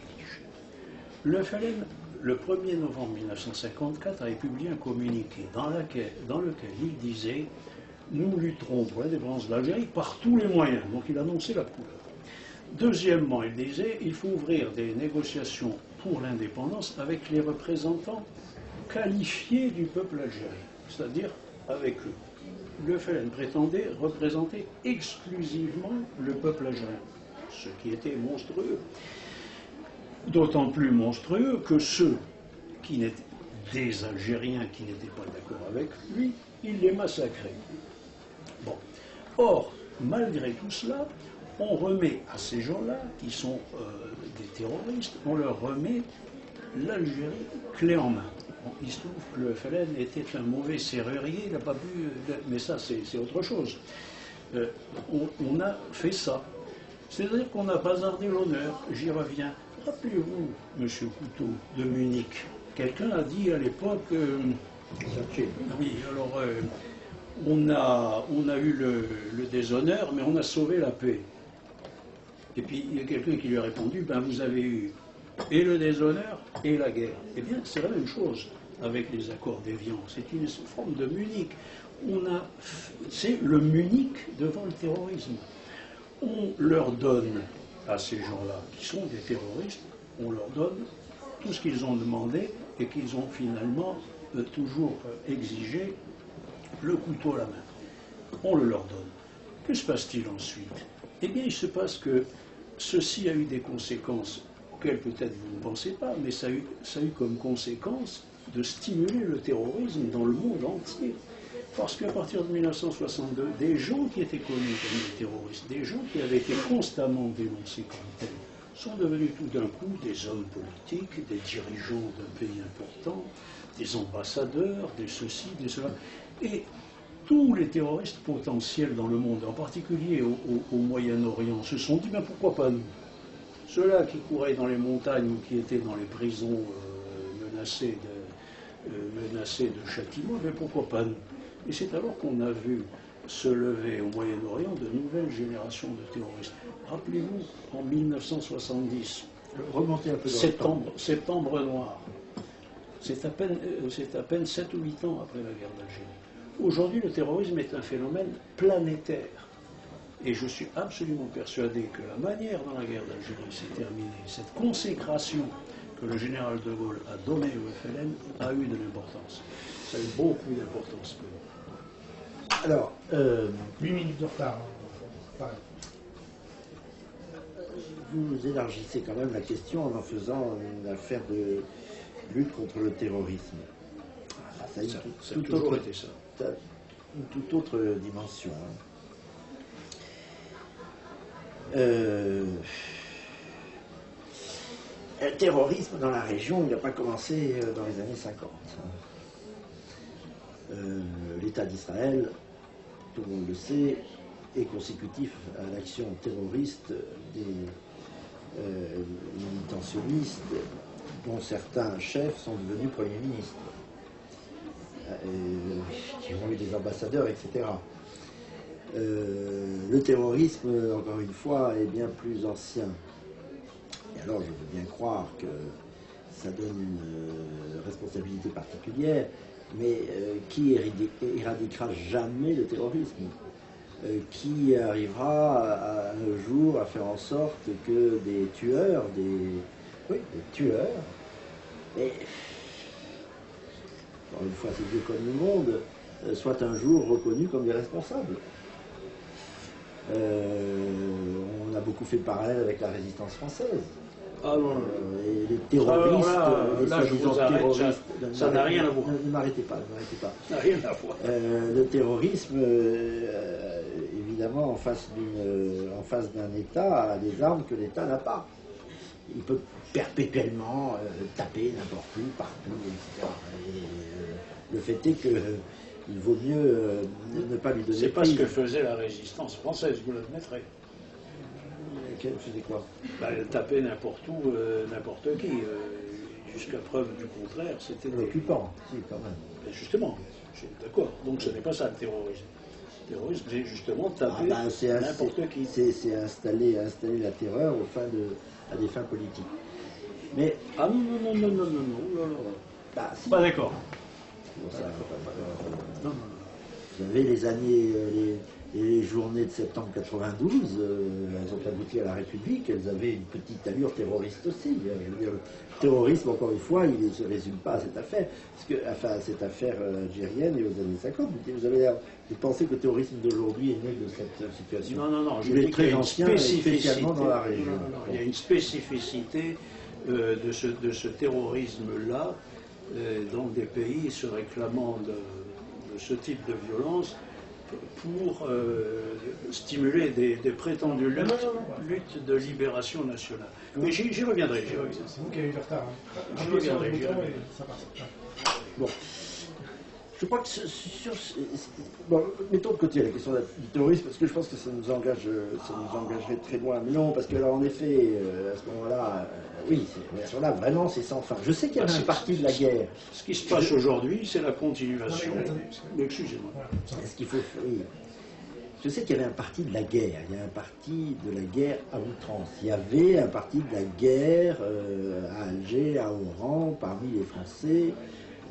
Le FLN, le 1er novembre 1954, avait publié un communiqué dans lequel il disait « Nous lutterons pour l'indépendance de l'Algérie par tous les moyens ». Donc il annonçait la couleur. Deuxièmement, il disait « Il faut ouvrir des négociations pour l'indépendance avec les représentants qualifiés du peuple algérien, c'est-à-dire avec eux ». Le FLN prétendait représenter exclusivement le peuple algérien, ce qui était monstrueux. D'autant plus monstrueux que ceux qui n'étaient des Algériens qui n'étaient pas d'accord avec lui, il les massacrait. Bon. Or, malgré tout cela, on remet à ces gens-là, qui sont des terroristes, on leur remet l'Algérie clé en main. Bon, il se trouve que le FLN était un mauvais serrurier, il n'a pas pu... Mais ça, c'est autre chose. On a fait ça. C'est-à-dire qu'on a bazardé l'honneur, j'y reviens. Rappelez-vous, M. Couteau, de Munich, quelqu'un a dit à l'époque, oui, alors on a eu le déshonneur, mais on a sauvé la paix. Et puis il y a quelqu'un qui lui a répondu, ben vous avez eu et le déshonneur et la guerre. Eh bien, c'est la même chose avec les accords d'Évian. C'est une forme de Munich. C'est le Munich devant le terrorisme. On leur donne à ces gens-là, qui sont des terroristes, on leur donne tout ce qu'ils ont demandé et qu'ils ont finalement toujours exigé, le couteau à la main. On le leur donne. Que se passe-t-il ensuite? Eh bien, il se passe que ceci a eu des conséquences auxquelles peut-être vous ne pensez pas, mais ça a eu comme conséquence de stimuler le terrorisme dans le monde entier. Parce qu'à partir de 1962, des gens qui étaient connus comme des terroristes, des gens qui avaient été constamment dénoncés comme tels, sont devenus tout d'un coup des hommes politiques, des dirigeants d'un pays important, des ambassadeurs, des ceci, des cela. Et tous les terroristes potentiels dans le monde, en particulier au Moyen-Orient, se sont dit, ben pourquoi pas nous? Ceux-là qui couraient dans les montagnes ou qui étaient dans les prisons menacés de châtiment, mais pourquoi pas nous? Et c'est alors qu'on a vu se lever au Moyen-Orient de nouvelles générations de terroristes. Rappelez-vous, en 1970, Remontez un peu dans septembre noir, c'est à peine 7 ou 8 ans après la guerre d'Algérie. Aujourd'hui, le terrorisme est un phénomène planétaire. Et je suis absolument persuadé que la manière dont la guerre d'Algérie s'est terminée, cette consécration que le général de Gaulle a donnée au FLN, a eu de l'importance. Ça a eu beaucoup d'importance pour nous. Alors, 8 minutes de retard. Pareil. vous élargissez quand même la question en faisant une affaire de lutte contre le terrorisme. Ça a une toujours été ça. Une toute autre dimension. Le terrorisme dans la région, il n'a pas commencé dans les années 50. L'État d'Israël, tout le monde le sait, est consécutif à l'action terroriste des militants sionistes, dont certains chefs sont devenus premiers ministres, qui ont eu des ambassadeurs, etc. Le terrorisme, encore une fois, est bien plus ancien. Et alors, je veux bien croire que ça donne une responsabilité particulière, mais qui éradiquera jamais le terrorisme? Qui arrivera un jour à faire en sorte que des tueurs, des tueurs, et encore une fois, c'est vieux comme le monde, soient un jour reconnus comme des responsables. On a beaucoup fait le parallèle avec la résistance française. Ah non, Et les terroristes, les là, je soi-disant vous arrête, terroristes, ça n'a rien à voir. Ne m'arrêtez pas, ne m'arrêtez pas. Ça n'a rien à voir. Le terrorisme, évidemment, en face d'un État, a des armes que l'État n'a pas. Il peut perpétuellement taper n'importe où, partout, etc. Et, le fait est qu'il vaut mieux ne pas lui donner. C'est pas ce que faisait la résistance française, vous l'admettrez. Quelle faisait quoi? Elle tapait n'importe où, n'importe qui. Jusqu'à preuve du contraire, c'était L'occupant, si, quand même. Justement, je suis d'accord. Donc ce n'est pas ça le terrorisme. Le terrorisme, c'est justement taper n'importe qui. C'est installer la terreur à des fins politiques. Mais. Ah non. Bah, si. Pas d'accord. Bon, ça, non. Vous savez, les années, les journées de septembre 92, elles ont abouti à la République, elles avaient une petite allure terroriste aussi. Je veux dire, le terrorisme, encore une fois, il ne se résume pas à cette affaire, à cette affaire algérienne et aux années 50. Vous avez l'air de penser que le terrorisme d'aujourd'hui est né de cette situation. Non, il est très ancien, spécialement dans la région. Non, il y a une spécificité de ce terrorisme-là dans des pays se réclamant de ce type de violence pour stimuler des prétendues luttes de libération nationale. Mais j'y reviendrai. C'est vous qui avez eu le retard. J'y reviendrai. Ça passe. Bon. Je crois que bon, mettons de côté la question du terrorisme, parce que je pense que ça nous engagerait très loin. Mais non, parce que là, en effet, à ce moment-là, oui, à ce moment-là, vraiment, c'est sans fin. Je sais qu'il y avait un parti de la guerre. Ce qui se passe aujourd'hui, c'est la continuation. Excusez-moi. Est-ce qu'il faut... Oui. Je sais qu'il y avait un parti de la guerre. Il y a un parti de la guerre à outrance. Il y avait un parti de la guerre à Alger, à Oran, parmi les Français,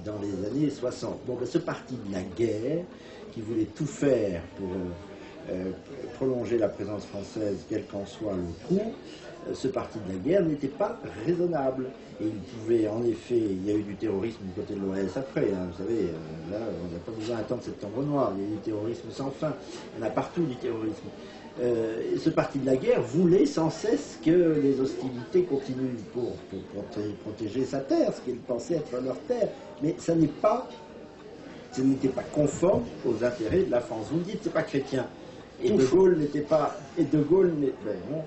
dans les années 60. Donc ce parti de la guerre, qui voulait tout faire pour prolonger la présence française, quel qu'en soit le coût, ce parti de la guerre n'était pas raisonnable. Et il pouvait, en effet, il y a eu du terrorisme du côté de l'OAS après, hein, vous savez, là, on n'a pas besoin d'attendre septembre noir, il y a eu du terrorisme sans fin, il y en a partout du terrorisme. Ce parti de la guerre voulait sans cesse que les hostilités continuent pour protéger sa terre, ce qu'il pensait être leur terre, mais ça n'était pas conforme aux intérêts de la France. Vous me dites, c'est pas chrétien. Et De Gaulle n'était pas. Et De Gaulle ben non,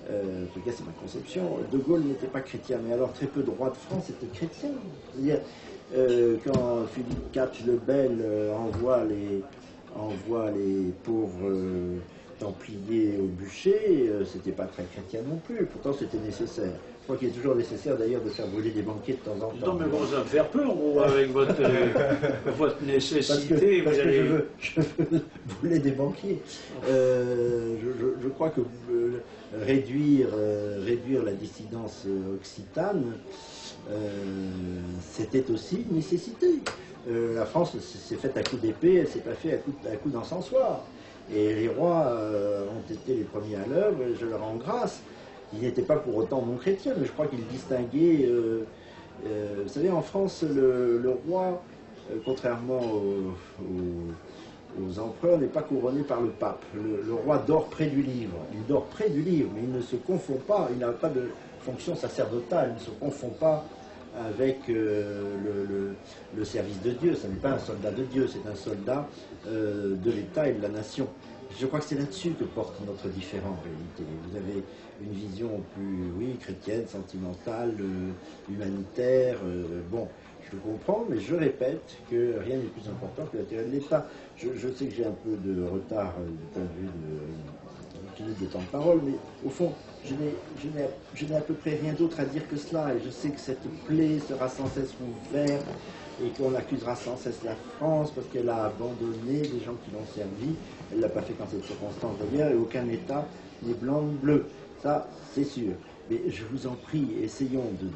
en tout cas c'est ma conception, De Gaulle n'était pas chrétien, mais alors très peu de rois de France étaient chrétiens. C'est-à-dire, quand Philippe IV le Bel envoie les pauvres templiers au bûcher, c'était pas très chrétien non plus, pourtant c'était nécessaire. Je crois qu'il est toujours nécessaire d'ailleurs de faire brûler des banquets de temps en temps. Non, mais vous allez me faire peur, vous, avec votre nécessité. Parce que je veux brûler des banquiers. Je crois que réduire la dissidence occitane, c'était aussi une nécessité. La France s'est faite à coups d'épée, elle ne s'est pas faite à coups d'encensoir. Et les rois ont été les premiers à l'œuvre, et je leur rends grâce. Ils n'étaient pas pour autant non chrétiens, mais je crois qu'ils distinguaient. Vous savez, en France, le roi, contrairement aux empereurs, n'est pas couronné par le pape. Le roi dort près du livre. Il dort près du livre, mais il ne se confond pas, il n'a pas de fonction sacerdotale, il ne se confond pas avec le service de Dieu. Ce n'est pas un soldat de Dieu, c'est un soldat de l'État et de la nation. Je crois que c'est là-dessus que porte notre différend en réalité. Vous avez une vision plus, oui, chrétienne, sentimentale, humanitaire. Bon, je le comprends, mais je répète que rien n'est plus important que l'intérêt de l'État. Je sais que j'ai un peu de retard du point de vue de temps de parole, mais au fond, je n'ai à peu près rien d'autre à dire que cela. Et je sais que cette plaie sera sans cesse ouverte et qu'on accusera sans cesse la France parce qu'elle a abandonné des gens qui l'ont servi. Elle ne l'a pas fait dans cette circonstance d'ailleurs, et aucun État n'est blanc ou bleu. Ça, c'est sûr. Mais je vous en prie, essayons de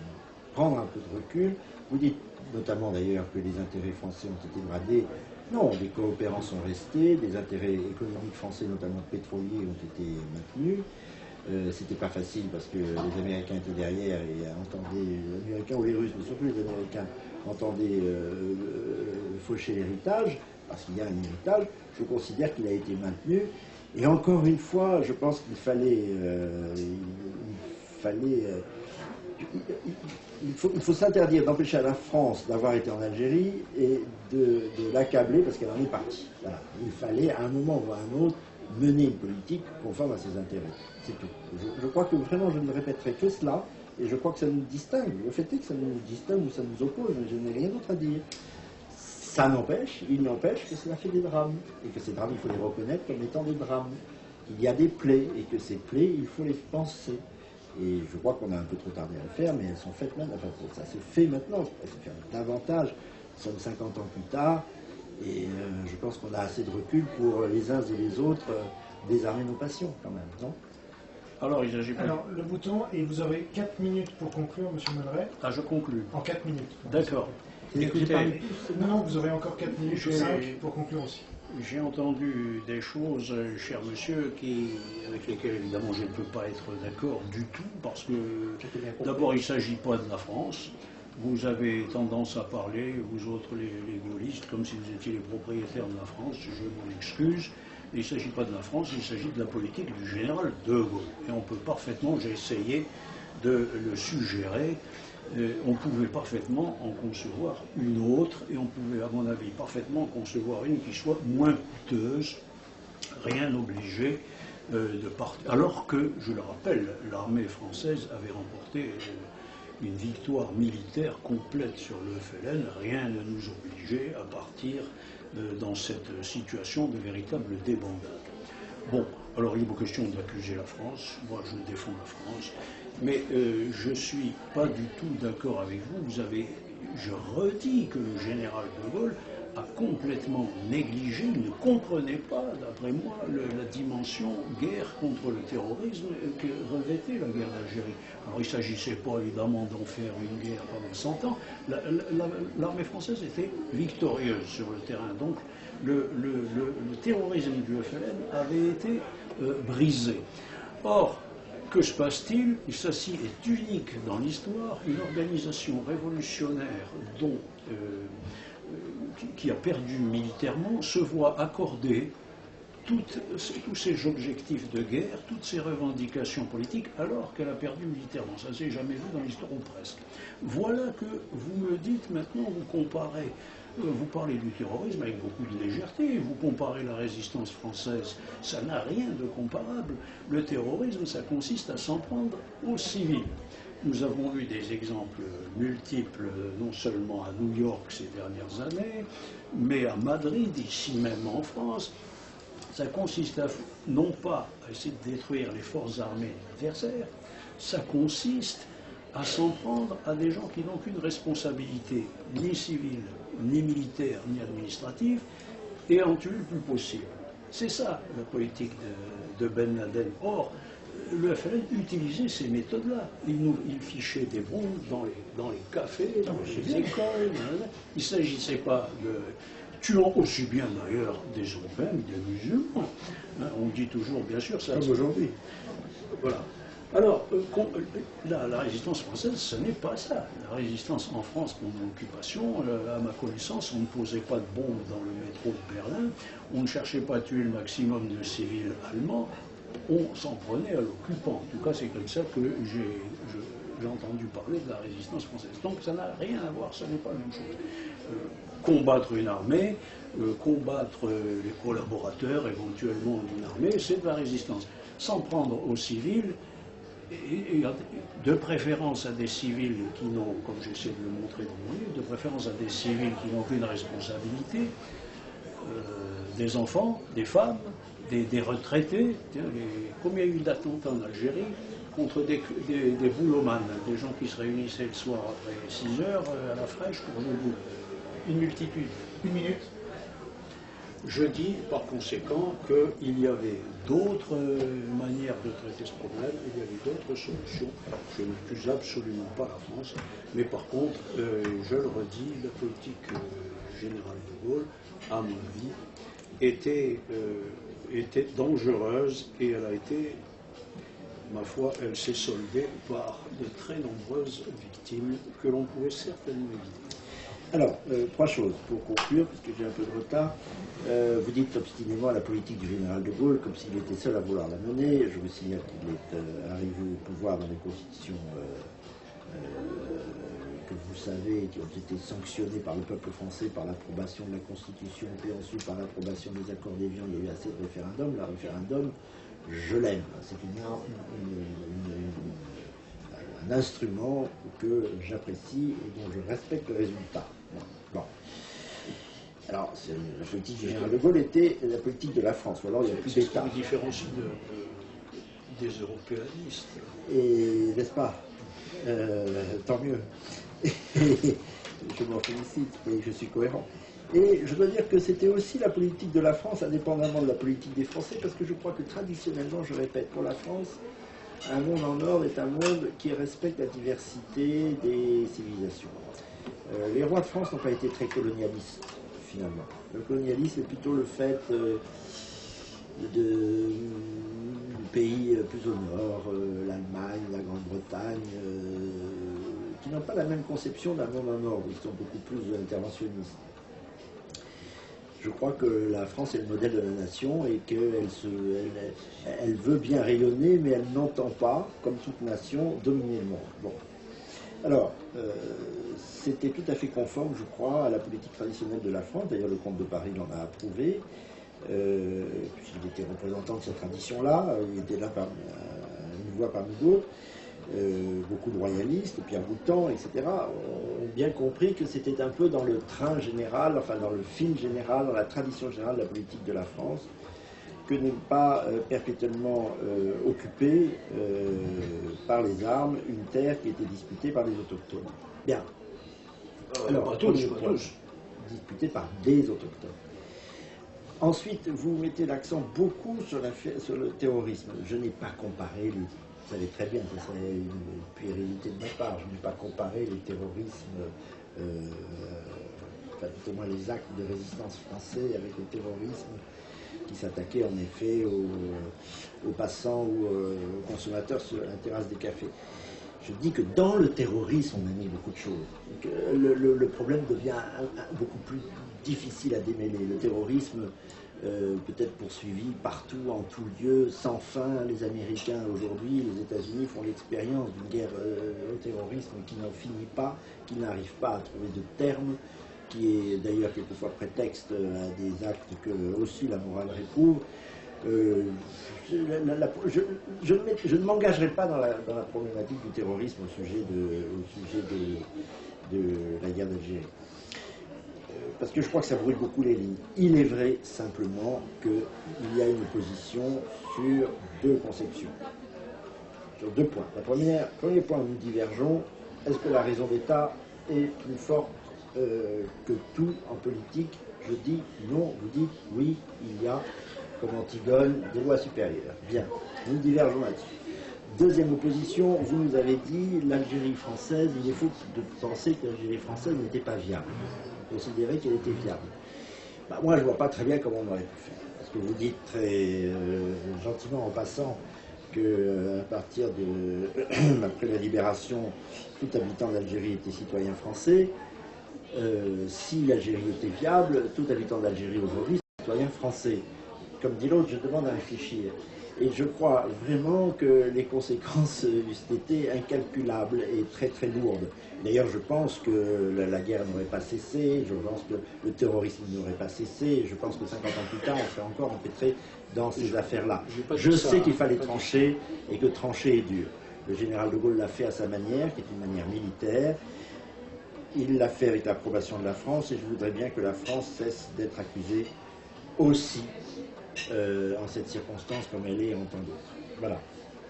prendre un peu de recul. Vous dites notamment d'ailleurs que les intérêts français ont été bradés. Non, les coopérants sont restés, les intérêts économiques français, notamment pétroliers, ont été maintenus. C'était pas facile parce que les Américains étaient derrière et entendaient, les Américains ou les Russes, mais surtout les Américains, entendaient faucher l'héritage, parce qu'il y a un héritage. Je considère qu'il a été maintenu. Et encore une fois, je pense qu'il fallait, il faut s'interdire d'empêcher à la France d'avoir été en Algérie et de l'accabler parce qu'elle en est partie. Voilà. Il fallait, à un moment ou à un autre, mener une politique conforme à ses intérêts. C'est tout. Je crois que vraiment, je ne répéterai que cela, et je crois que ça nous distingue. Le fait est que ça nous distingue ou ça nous oppose, mais je n'ai rien d'autre à dire. Ça n'empêche, il n'empêche que cela fait des drames, et que ces drames, il faut les reconnaître comme étant des drames. Il y a des plaies, et que ces plaies, il faut les penser. Et je crois qu'on a un peu trop tardé à le faire, mais elles sont faites maintenant. Enfin, ça se fait maintenant, ça se fait davantage. Nous sommes 50 ans plus tard, et je pense qu'on a assez de recul pour les uns et les autres désarmer nos passions, quand même, non? Alors, il s'agit pas. Alors, le bouton, et vous aurez 4 minutes pour conclure, monsieur Monneret. Ah, je conclus. En 4 minutes. D'accord. Écoutez, non, vous aurez encore 4 minutes ou 5 pour conclure aussi. J'ai entendu des choses, cher monsieur, avec lesquelles évidemment je ne peux pas être d'accord du tout, parce que d'abord il ne s'agit pas de la France. Vous avez tendance à parler, vous autres les gaullistes, comme si vous étiez les propriétaires de la France, je m'en excuse. Il ne s'agit pas de la France, il s'agit de la politique du général de Gaulle. Et on peut parfaitement, j'ai essayé de le suggérer, on pouvait parfaitement en concevoir une autre, et on pouvait, à mon avis, parfaitement concevoir une qui soit moins coûteuse, rien obligé de partir. Alors que, je le rappelle, l'armée française avait remporté une victoire militaire complète sur le FLN, rien ne nous obligeait à partir dans cette situation de véritable débandade. Bon, alors il est beau question d'accuser la France, moi je défends la France, mais je ne suis pas du tout d'accord avec vous. Je redis que le général de Gaulle a complètement négligé, il ne comprenait pas, d'après moi, la dimension guerre contre le terrorisme que revêtait la guerre d'Algérie. Alors il ne s'agissait pas évidemment d'en faire une guerre pendant 100 ans. L'armée française était victorieuse sur le terrain. Donc le terrorisme du FLN avait été brisé. Or, que se passe-t-il? Ceci est unique dans l'histoire, une organisation révolutionnaire qui a perdu militairement se voit accorder tous ces objectifs de guerre, toutes ces revendications politiques, alors qu'elle a perdu militairement. Ça ne s'est jamais vu dans l'histoire, ou presque. Voilà que vous me dites maintenant, vous comparez, vous parlez du terrorisme avec beaucoup de légèreté, vous comparez la résistance française, ça n'a rien de comparable. Le terrorisme, ça consiste à s'en prendre aux civils. Nous avons eu des exemples multiples, non seulement à New York ces dernières années, mais à Madrid, ici même en France. Ça consiste non pas à essayer de détruire les forces armées adversaires, ça consiste à s'en prendre à des gens qui n'ont qu'une responsabilité, ni civile, ni militaire, ni administrative, et en tuer le plus possible. C'est ça la politique de Ben Laden. Or, le FLN utilisait ces méthodes-là. Il fichait des bombes dans les cafés, dans les écoles. Il ne s'agissait pas de... tuant aussi bien d'ailleurs des Européens que des musulmans. On dit toujours, bien sûr, ça... Comme aujourd'hui. Voilà. Alors, la résistance française, ce n'est pas ça. La résistance en France pendant l'occupation, à ma connaissance, on ne posait pas de bombes dans le métro de Berlin, on ne cherchait pas à tuer le maximum de civils allemands, on s'en prenait à l'occupant. En tout cas, c'est comme ça que j'ai entendu parler de la résistance française. Donc ça n'a rien à voir, ce n'est pas la même chose. Combattre une armée, combattre les collaborateurs éventuellement d'une armée, c'est de la résistance. S'en prendre aux civils, et de préférence à des civils qui n'ont, comme j'essaie de le montrer dans mon livre, de préférence à des civils qui n'ont qu'une responsabilité, des enfants, des femmes, des retraités. Combien il y a eu d'attentats en Algérie contre des boulomanes, des gens qui se réunissaient le soir après 6 heures à la fraîche pour le boulot. Une multitude. Une minute. Je dis par conséquent qu'il y avait d'autres manières de traiter ce problème, il y avait d'autres solutions. Je n'accuse absolument pas la France, mais par contre, je le redis, la politique générale de Gaulle, à mon avis, était dangereuse et elle a été, ma foi, elle s'est soldée par de très nombreuses victimes que l'on pouvait certainement éviter. Alors, 3 choses pour conclure, puisque j'ai un peu de retard. Vous dites obstinément à la politique du général de Gaulle, comme s'il était seul à vouloir la mener. Je vous signale qu'il est arrivé au pouvoir dans les constitutions que vous savez, qui ont été sanctionnées par le peuple français, par l'approbation de la Constitution, puis ensuite par l'approbation des accords d'Évian. Il y a eu assez de référendums. Le référendum, je l'aime. C'est un instrument que j'apprécie et dont je respecte le résultat. Bon. Alors, la politique du général de Gaulle était la politique de la France, ou alors il n'y a plus d'État. C'est ce qui différencie des européanistes. Et n'est-ce pas tant mieux. Je m'en félicite, et je suis cohérent. Et je dois dire que c'était aussi la politique de la France, indépendamment de la politique des Français, parce que je crois que traditionnellement, je répète, pour la France, un monde en ordre est un monde qui respecte la diversité des civilisations. Les rois de France n'ont pas été très colonialistes, finalement. Le colonialisme est plutôt le fait de pays plus au nord, l'Allemagne, la Grande-Bretagne, qui n'ont pas la même conception d'un monde en ordre, ils sont beaucoup plus interventionnistes. Je crois que la France est le modèle de la nation et qu'elle veut bien rayonner, mais elle n'entend pas, comme toute nation, dominer le monde. Bon. Alors, c'était tout à fait conforme, je crois, à la politique traditionnelle de la France. D'ailleurs, le comte de Paris l'en a approuvé, puisqu'il était représentant de cette tradition-là. Il était là par une voix parmi d'autres. Beaucoup de royalistes, Pierre Boutan, etc., ont bien compris que c'était un peu dans le train général, enfin dans le film général, dans la tradition générale de la politique de la France, que ne pas perpétuellement occuper par les armes une terre qui était disputée par les autochtones. Bien. Alors, pas tous. disputée par des autochtones. Ensuite, vous mettez l'accent beaucoup sur le terrorisme. Je n'ai pas comparé, vous savez très bien, ça serait une puérilité de ma part, je n'ai pas comparé les terrorismes, enfin, tout au moins les actes de résistance français avec le terrorisme qui s'attaquait en effet aux passants ou aux consommateurs sur la terrasse des cafés. Je dis que dans le terrorisme, on a mis beaucoup de choses. Donc, le problème devient beaucoup plus difficile à démêler. Le terrorisme peut être poursuivi partout, en tout lieu, sans fin. Les Américains aujourd'hui, les États-Unis font l'expérience d'une guerre au terrorisme qui n'en finit pas, qui n'arrive pas à trouver de terme, qui est d'ailleurs quelquefois prétexte à des actes que aussi la morale réprouve. Je ne m'engagerai pas dans la problématique du terrorisme au sujet de la guerre d'Algérie. Parce que je crois que ça brûle beaucoup les lignes. Il est vrai simplement qu'il y a une opposition sur deux conceptions, sur deux points. Premier point où nous divergeons, est-ce que la raison d'État est plus forte que tout en politique? Je dis non, vous dites oui, il y a, comme Antigone, des lois supérieures. Bien, nous divergeons là-dessus. Deuxième opposition, vous nous avez dit l'Algérie française, il est faux de penser que l'Algérie française n'était pas viable. Vous considérez qu'elle était viable. Bah, moi, je ne vois pas très bien comment on aurait pu faire. Parce que vous dites très gentiment en passant qu'à partir de après la libération, tout habitant d'Algérie était citoyen français. Si l'Algérie était viable, tout habitant d'Algérie aujourd'hui est citoyen français. Comme dit l'autre, je demande à réfléchir. Et je crois vraiment que les conséquences eussent été incalculables et très très lourdes. D'ailleurs, je pense que la guerre n'aurait pas cessé, je pense que le terrorisme n'aurait pas cessé, je pense que 50 ans plus tard, on serait encore empêtré dans ces affaires-là. Je sais qu'il fallait trancher et que trancher est dur. Le général de Gaulle l'a fait à sa manière, qui est une manière militaire. Il l'a fait avec l'approbation de la France et je voudrais bien que la France cesse d'être accusée aussi en cette circonstance comme elle est en tant d'autres. Voilà.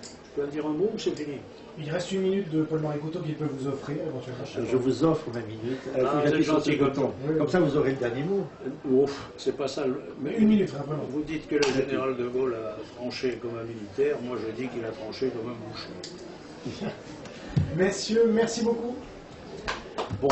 Je peux en dire un mot ou c'est fini? Il reste une minute de Paul-Marie Couteau qu'il peut vous offrir éventuellement. Je vous offre ma minute. Vous êtes gentil, Goton. Comme ça, vous aurez le dernier mot. Ouf, c'est pas ça. Mais Une minute, rapidement. vous dites que le général de Gaulle a tranché comme un militaire. Moi, je dis qu'il a tranché comme un boucher. Messieurs, merci beaucoup. Bon.